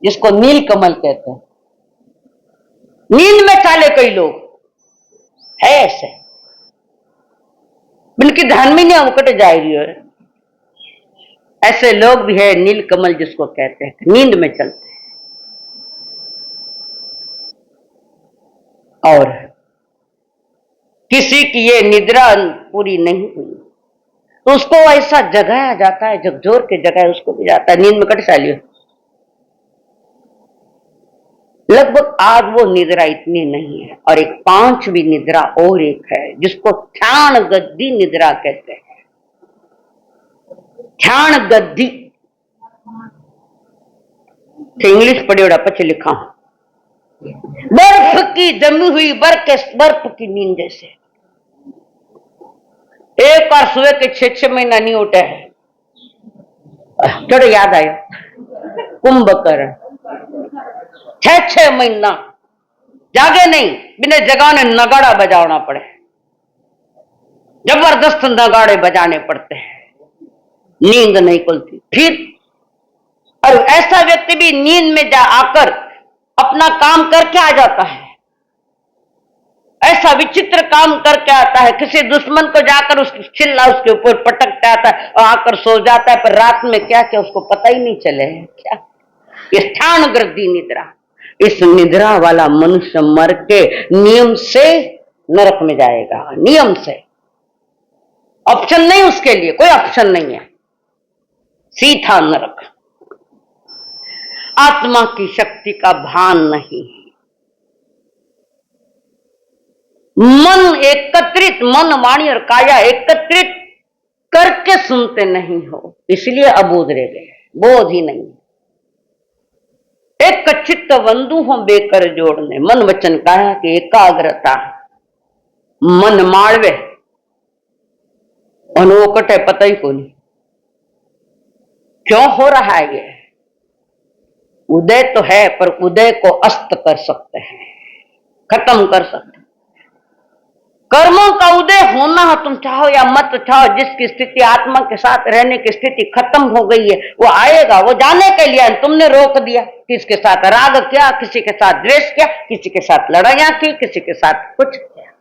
जिसको नील कमल कहते हैं। नींद में चाले कई लोग है ऐसे, बिल्कुल ध्यान में नहीं उकट जा रही है। ऐसे लोग भी है, नील कमल जिसको कहते हैं, नींद में चलते हैं। और किसी की ये निद्रा पूरी नहीं हुई तो उसको ऐसा जगाया जाता है, झकझोर के जगाया उसको भी जाता है। नींद में कट चालियो लगभग आज वो निद्रा इतनी नहीं है। और एक 5वीं निद्रा और एक है, जिसको ध्यान गद्दी निद्रा कहते हैं। ध्यान गद्दी इंग्लिश पढ़ी ओड़ा पीछे लिखा हूं। बर्फ की जमी हुई बर्फ की नींद जैसे। एक बार सुबह के 6-6 महीना नहीं उठे है। चलो याद आयो, कुंभकर्ण 6-6 महीना जागे नहीं, बिना जगाने नगाड़ा बजाना पड़े, जबरदस्त नगाड़े बजाने पड़ते हैं, नींद नहीं खुलती। फिर और ऐसा व्यक्ति भी नींद में जा आकर अपना काम करके आ जाता है। ऐसा विचित्र काम करके आता है, किसी दुश्मन को जाकर उसकी चिल्ला उसके ऊपर पटकता आता है और आकर सो जाता है, पर रात में क्या क्या उसको पता ही नहीं चले। क्या ये ध्यान गद्दी निद्रा। इस निद्रा वाला मनुष्य मर के नियम से नरक में जाएगा, नियम से। ऑप्शन नहीं उसके लिए, कोई ऑप्शन नहीं है, सीधा नरक। आत्मा की शक्ति का भान नहीं, मन एकत्रित, मन वाणी और काया एकत्रित करके सुनते नहीं हो, इसलिए अबोध रह गए, बोध ही नहीं। एक चित्त बंधु हो बेकर जोड़ने, मन वचन काया की एकाग्रता, मन माड़वे अनोकट है, पता ही को नहीं क्यों हो रहा है ये। उदय तो है, पर उदय को अस्त कर सकते हैं, खत्म कर सकते। कर्मों का उदय होना हो, तुम चाहो या मत चाहो, जिसकी स्थिति आत्मा के साथ रहने की स्थिति खत्म हो गई है, वो आएगा, वो जाने के लिए तुमने रोक दिया। किसके साथ राग किया, किसी के साथ द्वेष किया, किसी के साथ लड़ाइयां की, किसी के साथ कुछ किया।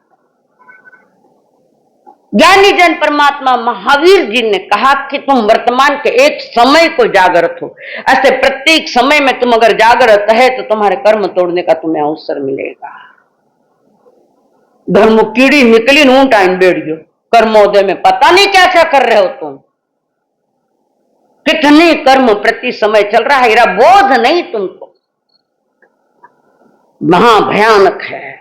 ज्ञानी जन परमात्मा महावीर जी ने कहा कि तुम वर्तमान के एक समय को जागृत हो, ऐसे प्रत्येक समय में तुम अगर जागृत है तो तुम्हारे कर्म तोड़ने का तुम्हें अवसर मिलेगा। धर्म कीड़ी निकली नू टाइम बेड़ियो, कर्मोदय में पता नहीं क्या क्या कर रहे हो तुम, कितने कर्म प्रति समय चल रहा है, यह बोध नहीं तुमको, महाभयानक है।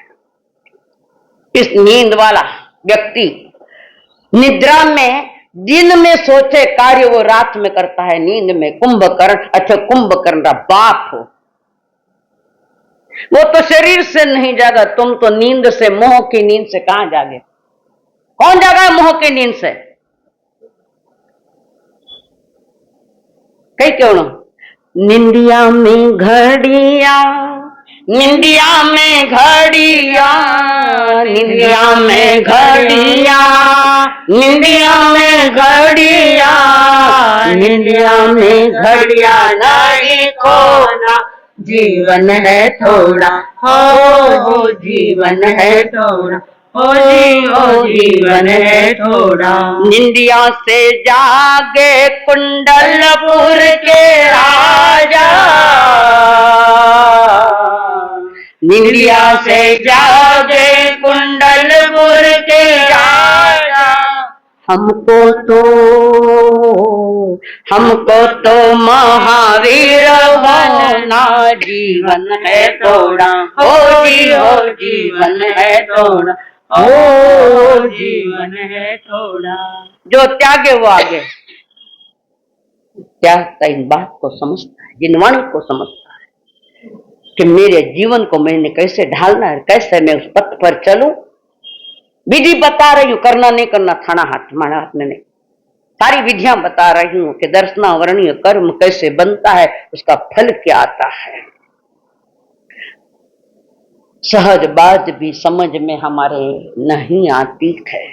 इस नींद वाला व्यक्ति निद्रा में दिन में सोचे कार्य वो रात में करता है, नींद में कुंभकर्ण, अच्छा कुंभकर्ण का बाप हो, वो तो शरीर से नहीं जागा, तुम तो नींद से, मोह की नींद से कहां जागे? कौन जागा है मोह की नींद से? कई क्यों ना, निंदिया में घड़िया, निंदिया में घड़िया, निंदिया में घड़िया, निंदिया में घड़िया, निंदिया में घड़िया नहीं खोना, जीवन है थोड़ा, हो जीवन है थोड़ा, हो जीवन है थोड़ा। निंदिया से जागे कुंडलपुर के राजा, निंदिया से जागे कुंडलपुर के राजा, हमको तो महावीर बनना, जीवन है थोड़ा, हो जीवन है थोड़ा, हो जीवन है थोड़ा। जो त्यागे वो आगे, त्यागता इन बात को समझता है, जिन वाणी को समझता है कि मेरे जीवन को मैंने कैसे ढालना है, कैसे मैं उस पथ पर चलूं। विधि बता रही हूं, करना नहीं करना थाना हाथ, हमारा हाथ में नहीं, सारी विधियां बता रही हूं कि दर्शनावरणीय कर्म कैसे बनता है, उसका फल क्या आता है। सहज बात भी समझ में हमारे नहीं आती है।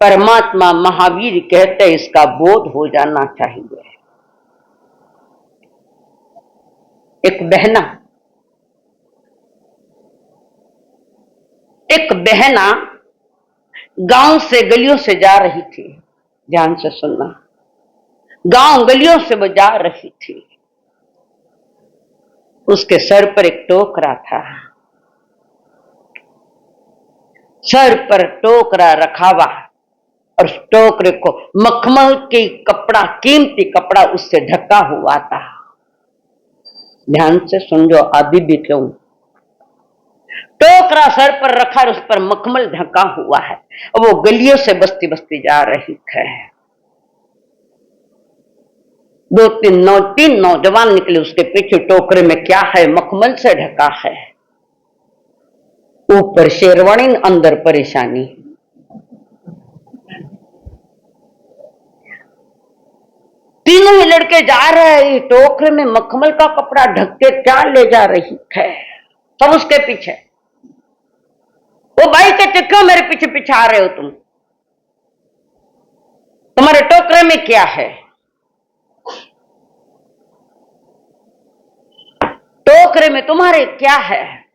परमात्मा महावीर कहते इसका बोध हो जाना चाहिए। एक बहना गांव से गलियों से जा रही थी, ध्यान से सुनना, गांव गलियों से वो जा रही थी, उसके सर पर एक टोकरा था, सर पर टोकरा रखा हुआ और उस टोकरे को मखमल के कपड़ा, कीमती कपड़ा उससे ढका हुआ था। ध्यान से सुन, अभी भी क्यों, टोकरा सर पर रखा और उस पर मखमल ढका हुआ है, और वो गलियों से बस्ती बस्ती जा रही है। तीन नौजवान निकले उसके पीछे, टोकरे में क्या है? मखमल से ढका है, ऊपर शेरवानी, अंदर परेशानी। तीनों ही लड़के जा रहे हैं, टोकरे में मखमल का कपड़ा ढक के क्या ले जा रही है, सब उसके पीछे। वो भाई कहते क्यों मेरे पीछे पीछे आ रहे हो तुम, तुम्हारे टोकरे में क्या है? टोकरे में तुम्हारे क्या है?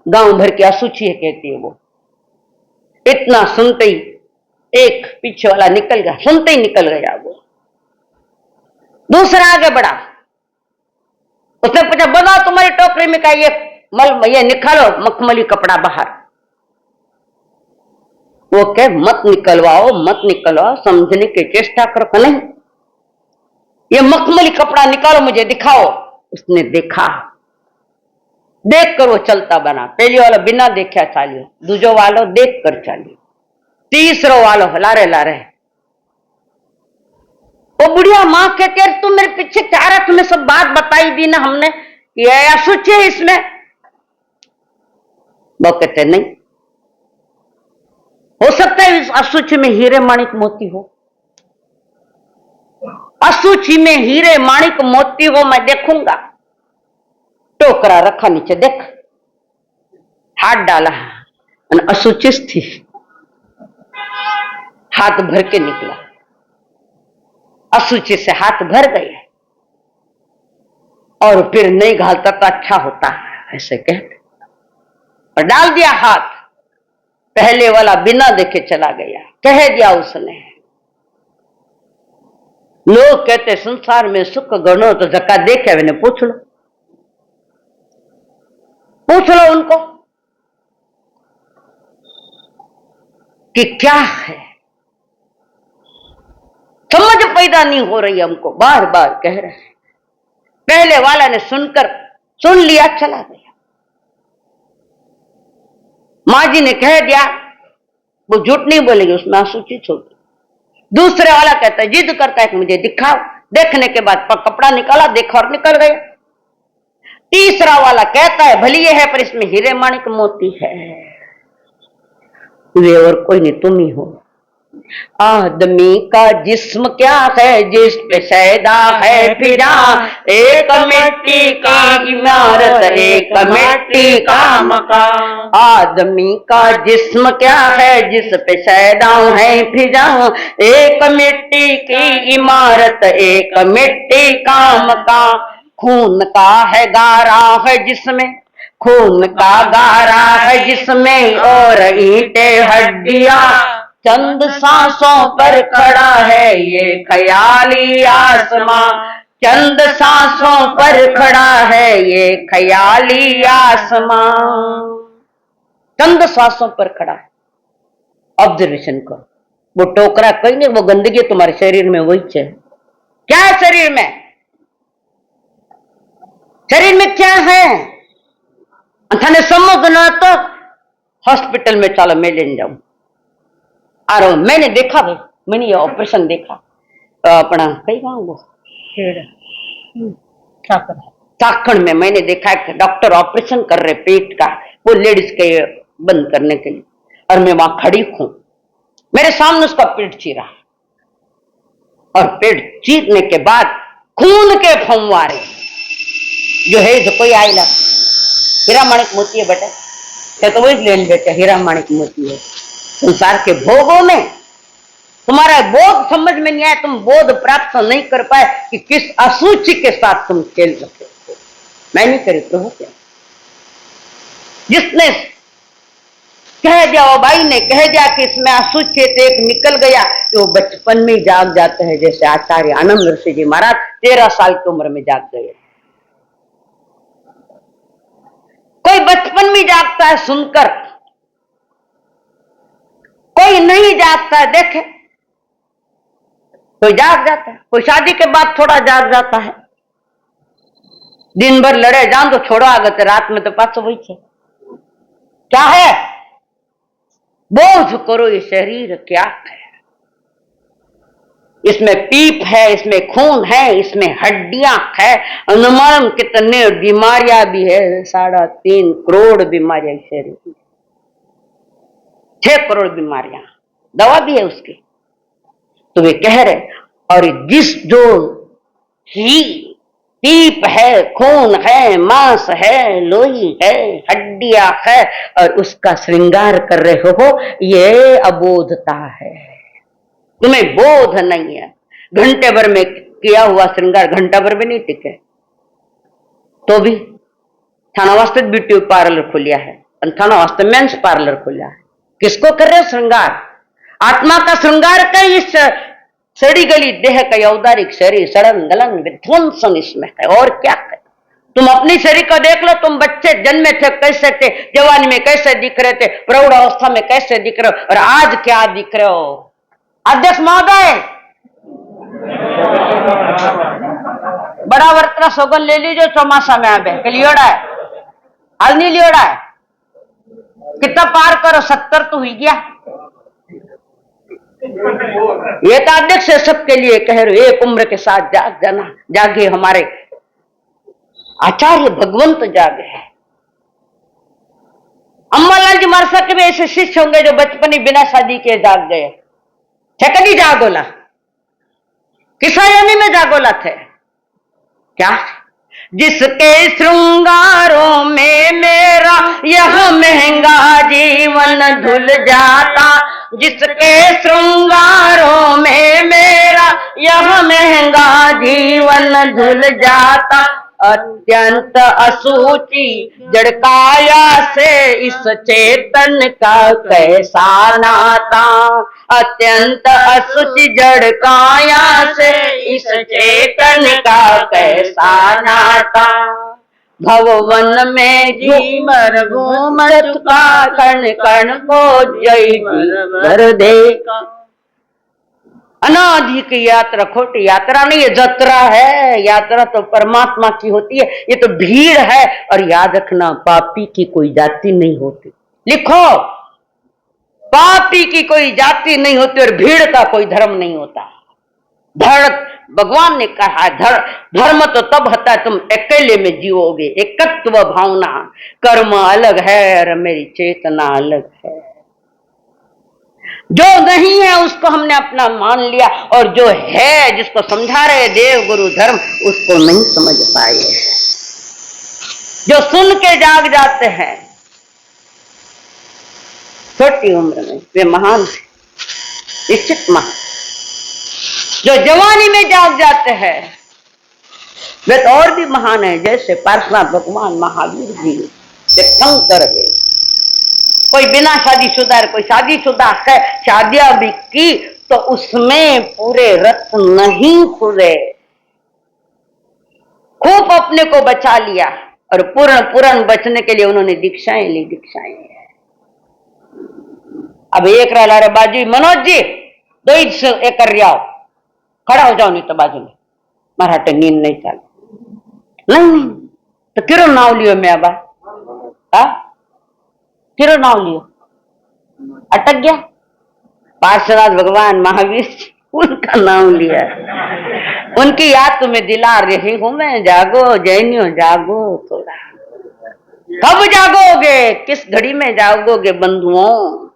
गांव भर की असूची है, कहती है वो। इतना सुनते ही एक पीछे वाला निकल गया, सुनते ही निकल गया वो। दूसरा आगे बढ़ा, उसने पूछा बताओ तुम्हारी टोकरी में का ये निकालो मखमली कपड़ा बाहर। वो कह मत निकलवाओ, समझने की चेष्टा करो। नहीं, ये मखमली कपड़ा निकालो, मुझे दिखाओ। उसने देखा, देख कर वो चलता बना। पहली वाला बिना देखा चालियो, दूजो वालो देख कर चालियो, तीसरो वालो लारे लारे। वो बुढ़िया माँ कहती है तुम मेरे पीछे क्या रहा, तुम्हें सब बात बताई दी ना हमने, ये अशुचि है इसमें। वो कहते नहीं, हो सकता है इस अशुचि में हीरे माणिक मोती हो, अशुचि में हीरे माणिक मोती हो, मैं देखूंगा। टोकरा रखा नीचे, देख, हाथ डाला और अशुचि थी, हाथ भर के निकला, अशुचि से हाथ भर गए। और फिर नहीं घालता तो अच्छा होता है, ऐसे कहते, और डाल दिया हाथ। पहले वाला बिना देखे चला गया। कह दिया उसने, लोग कहते संसार में सुख गणो तो जका देखे मैंने पूछ लो उनको कि क्या है। समझ पैदा नहीं हो रही हमको, बार बार कह रहे हैं। पहले वाला ने सुन लिया, चला गया। माँ जी ने कह दिया, वो झूठ नहीं बोलेगी, उसमें अशुचि होगी। दूसरे वाला कहता है, जिद करता है कि मुझे दिखाओ। देखने के बाद कपड़ा निकाला, देखा और निकल गया। तीसरा वाला कहता है भली ये है पर इसमें हीरे माणिक मोती है। वे और कोई नहीं, तुम ही हो। आदमी का जिस्म क्या है जिस पे सैदा है फिजा, एक मिट्टी का इमारत एक मिट्टी का मकान। आदमी का जिस्म क्या है जिस पे सैदा है फिजा, एक मिट्टी की इमारत एक मिट्टी का मकान। खून का है गारा है जिसमें, खून का गारा है जिसमें, और ईंटें हड्डियां, चंद सांसों पर खड़ा है ये ख्याली आसमां। चंद सांसों पर खड़ा है ये ख्याली आसमां। चंद सांसों पर खड़ा है। ऑब्जर्वेशन करो, वो टोकरा कहीं नहीं, वो गंदगी तुम्हारे शरीर में वही है। क्या है शरीर में? शरीर में क्या है? थाने समझ ना तो हॉस्पिटल में चलो, मैं लेने जाऊं। और मैंने देखा भाई, मैंने ये ऑपरेशन देखा अपना कई गाँव चाखड़ में। मैंने देखा कि डॉक्टर ऑपरेशन कर रहे पेट का, वो लेडीज के बंद करने के लिए, और मैं वहां खड़ी हूं। मेरे सामने उसका पेट चीरा, और पेट चीरने के बाद खून के फंवारे जो है, जो कोई आएगा हीरा माणिक मोती है बेटा, तो वही लेन बेटा हीरा माणिक मोती है। संसार के भोगों में तुम्हारा बोध समझ में नहीं आया, तुम बोध प्राप्त नहीं कर पाए कि किस अशुचि के साथ तुम खेल रहे हो। मैं नहीं करी प्रभु क्या, जिसने कह दिया, वो भाई ने कह दिया कि इसमें अशुचि एक निकल गया, तो वो बचपन में जाग जाते हैं। जैसे आचार्य आनंद ऋषि जी महाराज 13 साल की उम्र में जाग गए। कोई बचपन में जागता है सुनकर, कोई नहीं जागता है। देखे, कोई जाग जाता है, कोई शादी के बाद थोड़ा जाग जाता है। दिन भर लड़े जान तो छोड़ो आगत, रात में तो पास वही है। क्या है? बोझ करो ये शरीर क्या है। इसमें पीप है, इसमें खून है, इसमें हड्डियां है, अनुमान कितने बीमारियां भी है। 3.5 करोड़ बीमारियां शरीर में, 6 करोड़ बीमारियां, दवा भी है उसकी। तो वे कह रहे, और जिस जो ही पीप है, खून है, मांस है, लोही है, हड्डियां है, और उसका श्रृंगार कर रहे हो, ये अबोधता है। तुम्हें बोध नहीं है। घंटे भर में किया हुआ श्रृंगार घंटा भर भी नहीं टिके। तो भी थाना वास्ते ब्यूटी पार्लर खुलिया है, थाना वास्ते मेंस पार्लर खुलिया है। किसको कर रहे हो श्रृंगार? आत्मा का श्रृंगार का इस सड़ी गली देह का औदारिक शरीर सड़न गलन विध्वंसन इसमें है, और क्या है? तुम अपनी शरीर को देख लो, तुम बच्चे जन्मे थे कैसे थे, जवानी में कैसे दिख रहे थे, प्रौढ़ अवस्था में कैसे दिख रहे हो, और आज क्या दिख रहे हो। अध्यक्ष महोदय, बड़ा वर्तना सौगन ले लीजिए चौमासा में आबे के लियोड़ा है, हाल नहीं लियोड़ा है, कितना पार करो, 70 तो हुई गया। ये तो अध्यक्ष सबके लिए कह रहे, एक उम्र के साथ जाग जाना, जागे हमारे आचार्य भगवंत जागे। अम्मालाल जी मरसा के भी ऐसे शिष्य होंगे जो बचपन ही बिना शादी के जाग गए, कभी जागोला किसा यानी में जागोला थे क्या, जिसके श्रृंगारों में मेरा यह महंगा जीवन धुल जाता, जिसके श्रृंगारों में मेरा यह महंगा जीवन धुल जाता, अत्यंत असूची जड़काया से इस चेतन का कैसा नाता, अत्यंत असूची जड़काया से इस चेतन का कैसा नाता, भवन में जी मर घूमत का कण कण को जय भर देखा। अनादि की यात्रा खोटी यात्रा नहीं, ये जत्रा है। यात्रा तो परमात्मा की होती है, ये तो भीड़ है। और याद रखना, पापी की कोई जाति नहीं होती, लिखो, पापी की कोई जाति नहीं होती और भीड़ का कोई धर्म नहीं होता। भगवान ने कहा धर्म तो तब होता है तुम अकेले में जीवोगे, एकत्व भावना, कर्म अलग है और मेरी चेतना अलग है। जो नहीं है उसको हमने अपना मान लिया, और जो है जिसको समझा रहे देव गुरु धर्म उसको नहीं समझ पाए। जो सुन के जाग जाते हैं छोटी उम्र में वे महान थे, निश्चित महान। जो जवानी में जाग जाते हैं वे तो और भी महान है, जैसे पार्श्वनाथ भगवान, महावीर जी, शंकर है। कोई बिना शादीशुदा है, कोई शादीशुदा है, शादियां भी की तो उसमें पूरे रत नहीं खुले, खूब अपने को बचा लिया और पूर्ण बचने के लिए उन्होंने दीक्षाएं ली, दीक्षाएं। अब एक रहा रे बाजू, मनोज जी दो ही एक कर रहा हो, खड़ा हो जाओ नहीं तो बाजू में, मराठे नींद नहीं चल, नहीं तो किरो नाव लियो मैं अब, किरो नाव लियो, अटक गया। पार्श्वनाथ भगवान महावीर उनका नाम लिया, उनकी याद तुम्हें दिला रही हूं मैं, जागो जैनियो जागो थोड़ा। कब जागोगे, किस घड़ी में जागोगे बंधुओं,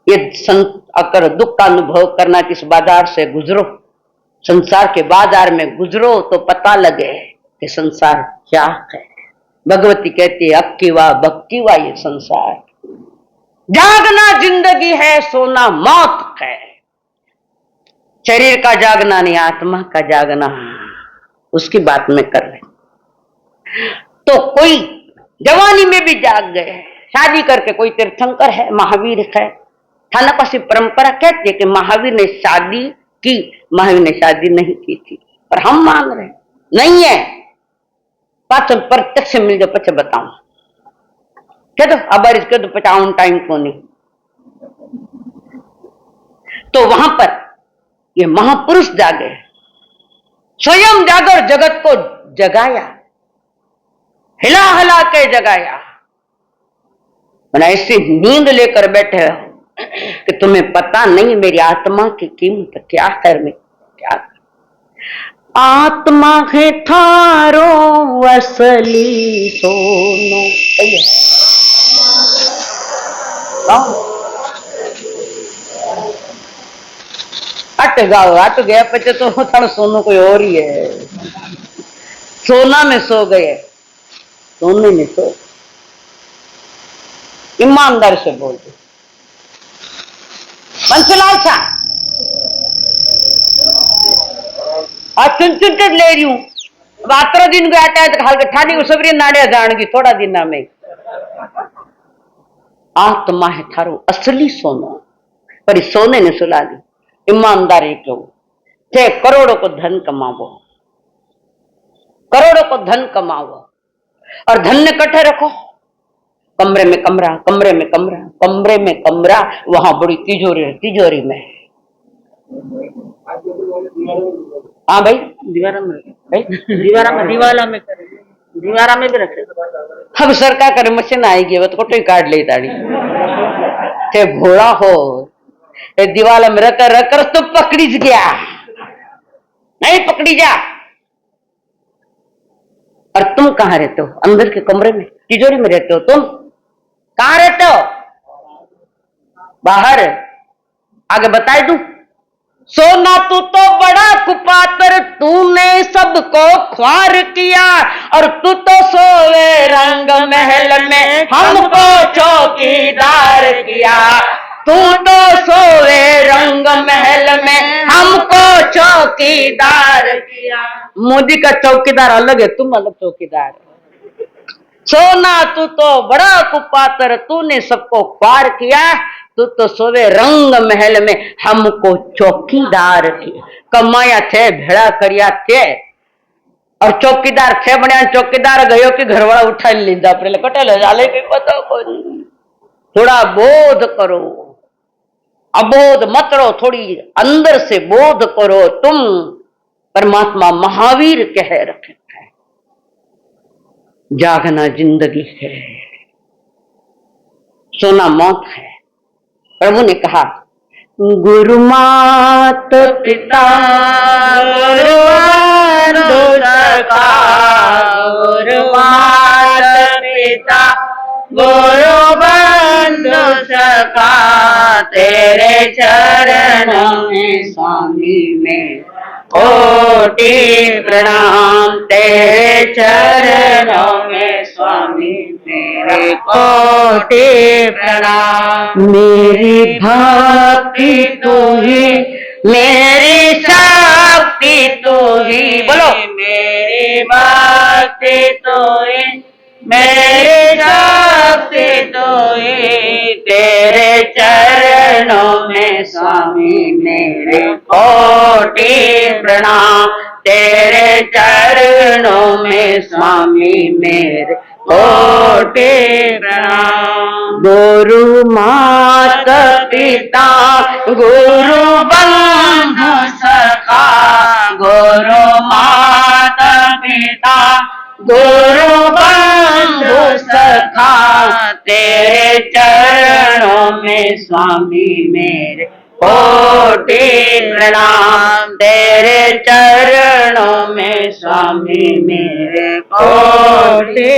ये अगर दुख का अनुभव करना, किस बाजार से गुजरो, संसार के बाजार में गुजरो तो पता लगे कि संसार क्या है। भगवती कहती है अक्की वाह भक्की वाह, ये संसार जागना जिंदगी है, सोना मौत है। शरीर का जागना नहीं, आत्मा का जागना, उसकी बात में कर रहे। तो कोई जवानी में भी जाग गए, शादी करके, कोई तीर्थंकर है, महावीर है। थानापासी परंपरा कहती है कि महावीर ने शादी की, महावीर ने शादी नहीं की थी, पर हम मान रहे नहीं है। पाच प्रत्यक्ष मिल जाओ पचे बताऊं, कह दो अब इसके तो पचाउन टाइम को नहीं। तो वहां पर ये महापुरुष जागे, स्वयं जागर जगत को जगाया, हिला हिला के जगाया। ऐसी नींद लेकर बैठे हो कि तुम्हें पता नहीं मेरी आत्मा की कीमत क्या है, में क्या है। आत्मा है थारो असली सोनो, हट जाओ, हट गया पचे तो थोड़ा सोनो कोई और ही है। सोना में सो गए, सोने में सो, ईमानदार से बोल दो। बंसीलाल शाह आज चुन ले रही हूं, अब 18 दिन को आटा है तो हाल ठानी उसबरी नाड़िया जान थोड़ा दिन में। आत्मा है थारो असली सोनो, पर इस सोने ने सुला दी। ईमानदारी क्यों थे, करोड़ों को धन कमावो, करोड़ों को धन कमाओ और धन इकट्ठे रखो, कमरे में कमरा, कमरे में कमरा, कमरे में कमरा, वहां बड़ी तिजोरी है, तिजोरी में। हाँ भाई, दीवारा में, दीवारा में भी रखे। अब सरकार करे मशीन आएगी वो तो कोटो काट ले ताड़ी ते भोला हो दीवाला में रख रख तो पकड़ी गया, नहीं पकड़ी जा। और तुम कहाँ रहते हो? अंदर के कमरे में तिजोरी में रहते हो। तुम कहाँ रहते हो? बाहर। आगे बताए दूं, सोना तू तो बड़ा कुपातर, तूने सबको ख्वार किया, और तू तो सोए रंग महल में हमको चौकीदार किया, तू तो सोए रंग महल में हमको चौकीदार किया। मोदी का चौकीदार अलग है, तुम अलग चौकीदार। सोना तू तो बड़ा कुपातर, तूने सबको ख्वार किया, तू तो सोवे रंग महल में हमको चौकीदार किया। कमाया थे, भेड़ा करिया थे, और चौकीदार थे बने। चौकीदार गयो कि घरवाला उठा लीधा पहले कटेल जाले के पता कोई। थोड़ा बोध करो, अबोध मत रहो, थोड़ी अंदर से बोध करो। तुम परमात्मा महावीर कह रखे है, जागना जिंदगी है, सोना मौत है। प्रभु ने कहा, गुरु मात पिता गुरु सखा, गुरु मात पिता गुरु बंधु सखा, तेरे चरणों में स्वामी में कोटि प्रणाम, तेरे चरणों में स्वामी मेरे कोटि प्रणाम। मेरी भक्ति तू ही, मेरी शक्ति तू ही, बोलो मेरी भक्ति तू ही, मेरी शक्ति तू ही, तेरे चरणों में स्वामी मेरे कोटि प्रणाम, तेरे चरणों में स्वामी मेरे कोटि प्रणाम। गुरु मात पिता गुरु बंधु सखा, गुरु मात पिता गुरु बंधु सखा, तेरे चरणों में स्वामी मेरे कोटि प्रणाम, तेरे चरणों में स्वामी मेरे कोटि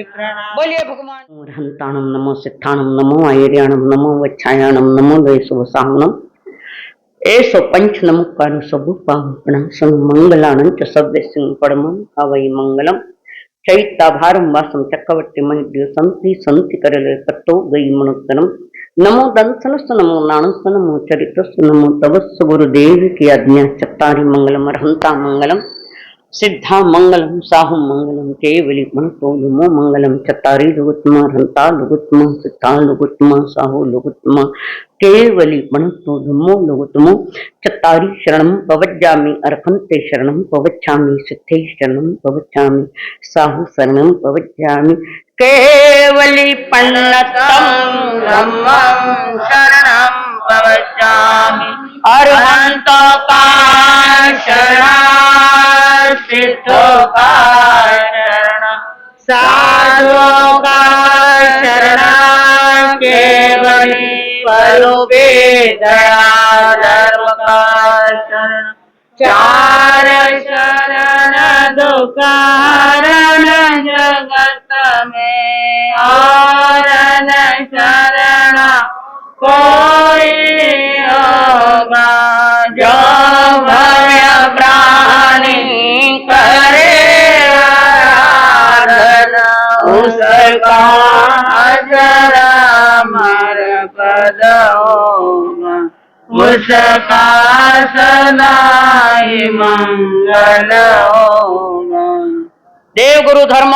प्रणाम। बोलिए भगवान। हंताणम नमो सिद्धाणम नमो आयर्याणम नमो वच्छायाणम नमो वैसवसाहनम एसो पंच नमो कानु सबुपावपणं संमंगलानं च सव्यसिं परमं हवै मंगलम। चैत्याभारं वासं चक्रवर्ती मणिद्यो संति संति करले पत्तो गई मनुत्तरम। नमो दंसनस नमो नाणस नमो चरितस नमो तवस गुरुदेव की आज्ञा। चत्तारि मंगलम अर्हंता मंगलम सिद्धा मंगलम साहु मंगलम केवली मणतो लुमो मंगलम। चत्तारि लुगुत्तम अर्हंता लुगुत्तम सिद्धा लुगुत्तम साहु लुगुत्तम केवली मणतो लुमो लुगुत्तमो। चत्तारि शरणं पवज्जामि अर्हन्ते शरणं पवच्छामि सिद्धे शरणं पवच्छामि साहु शरणं पवज्जामि। केवली पन्नतम ब्रह्मं शरणं पवच्छामि अर्हंतो का शरण सिद्धों का शरण साधुओं का शरण केवली परोपे दया धर्म का शरण चार शरण दुखारण जगत में और न शरण कोई होगा। जो भय प्राणी करे आराधना उसका अजर अमर पद होगा, उसका सदा ही मंगल होगा। देव गुरु धर्म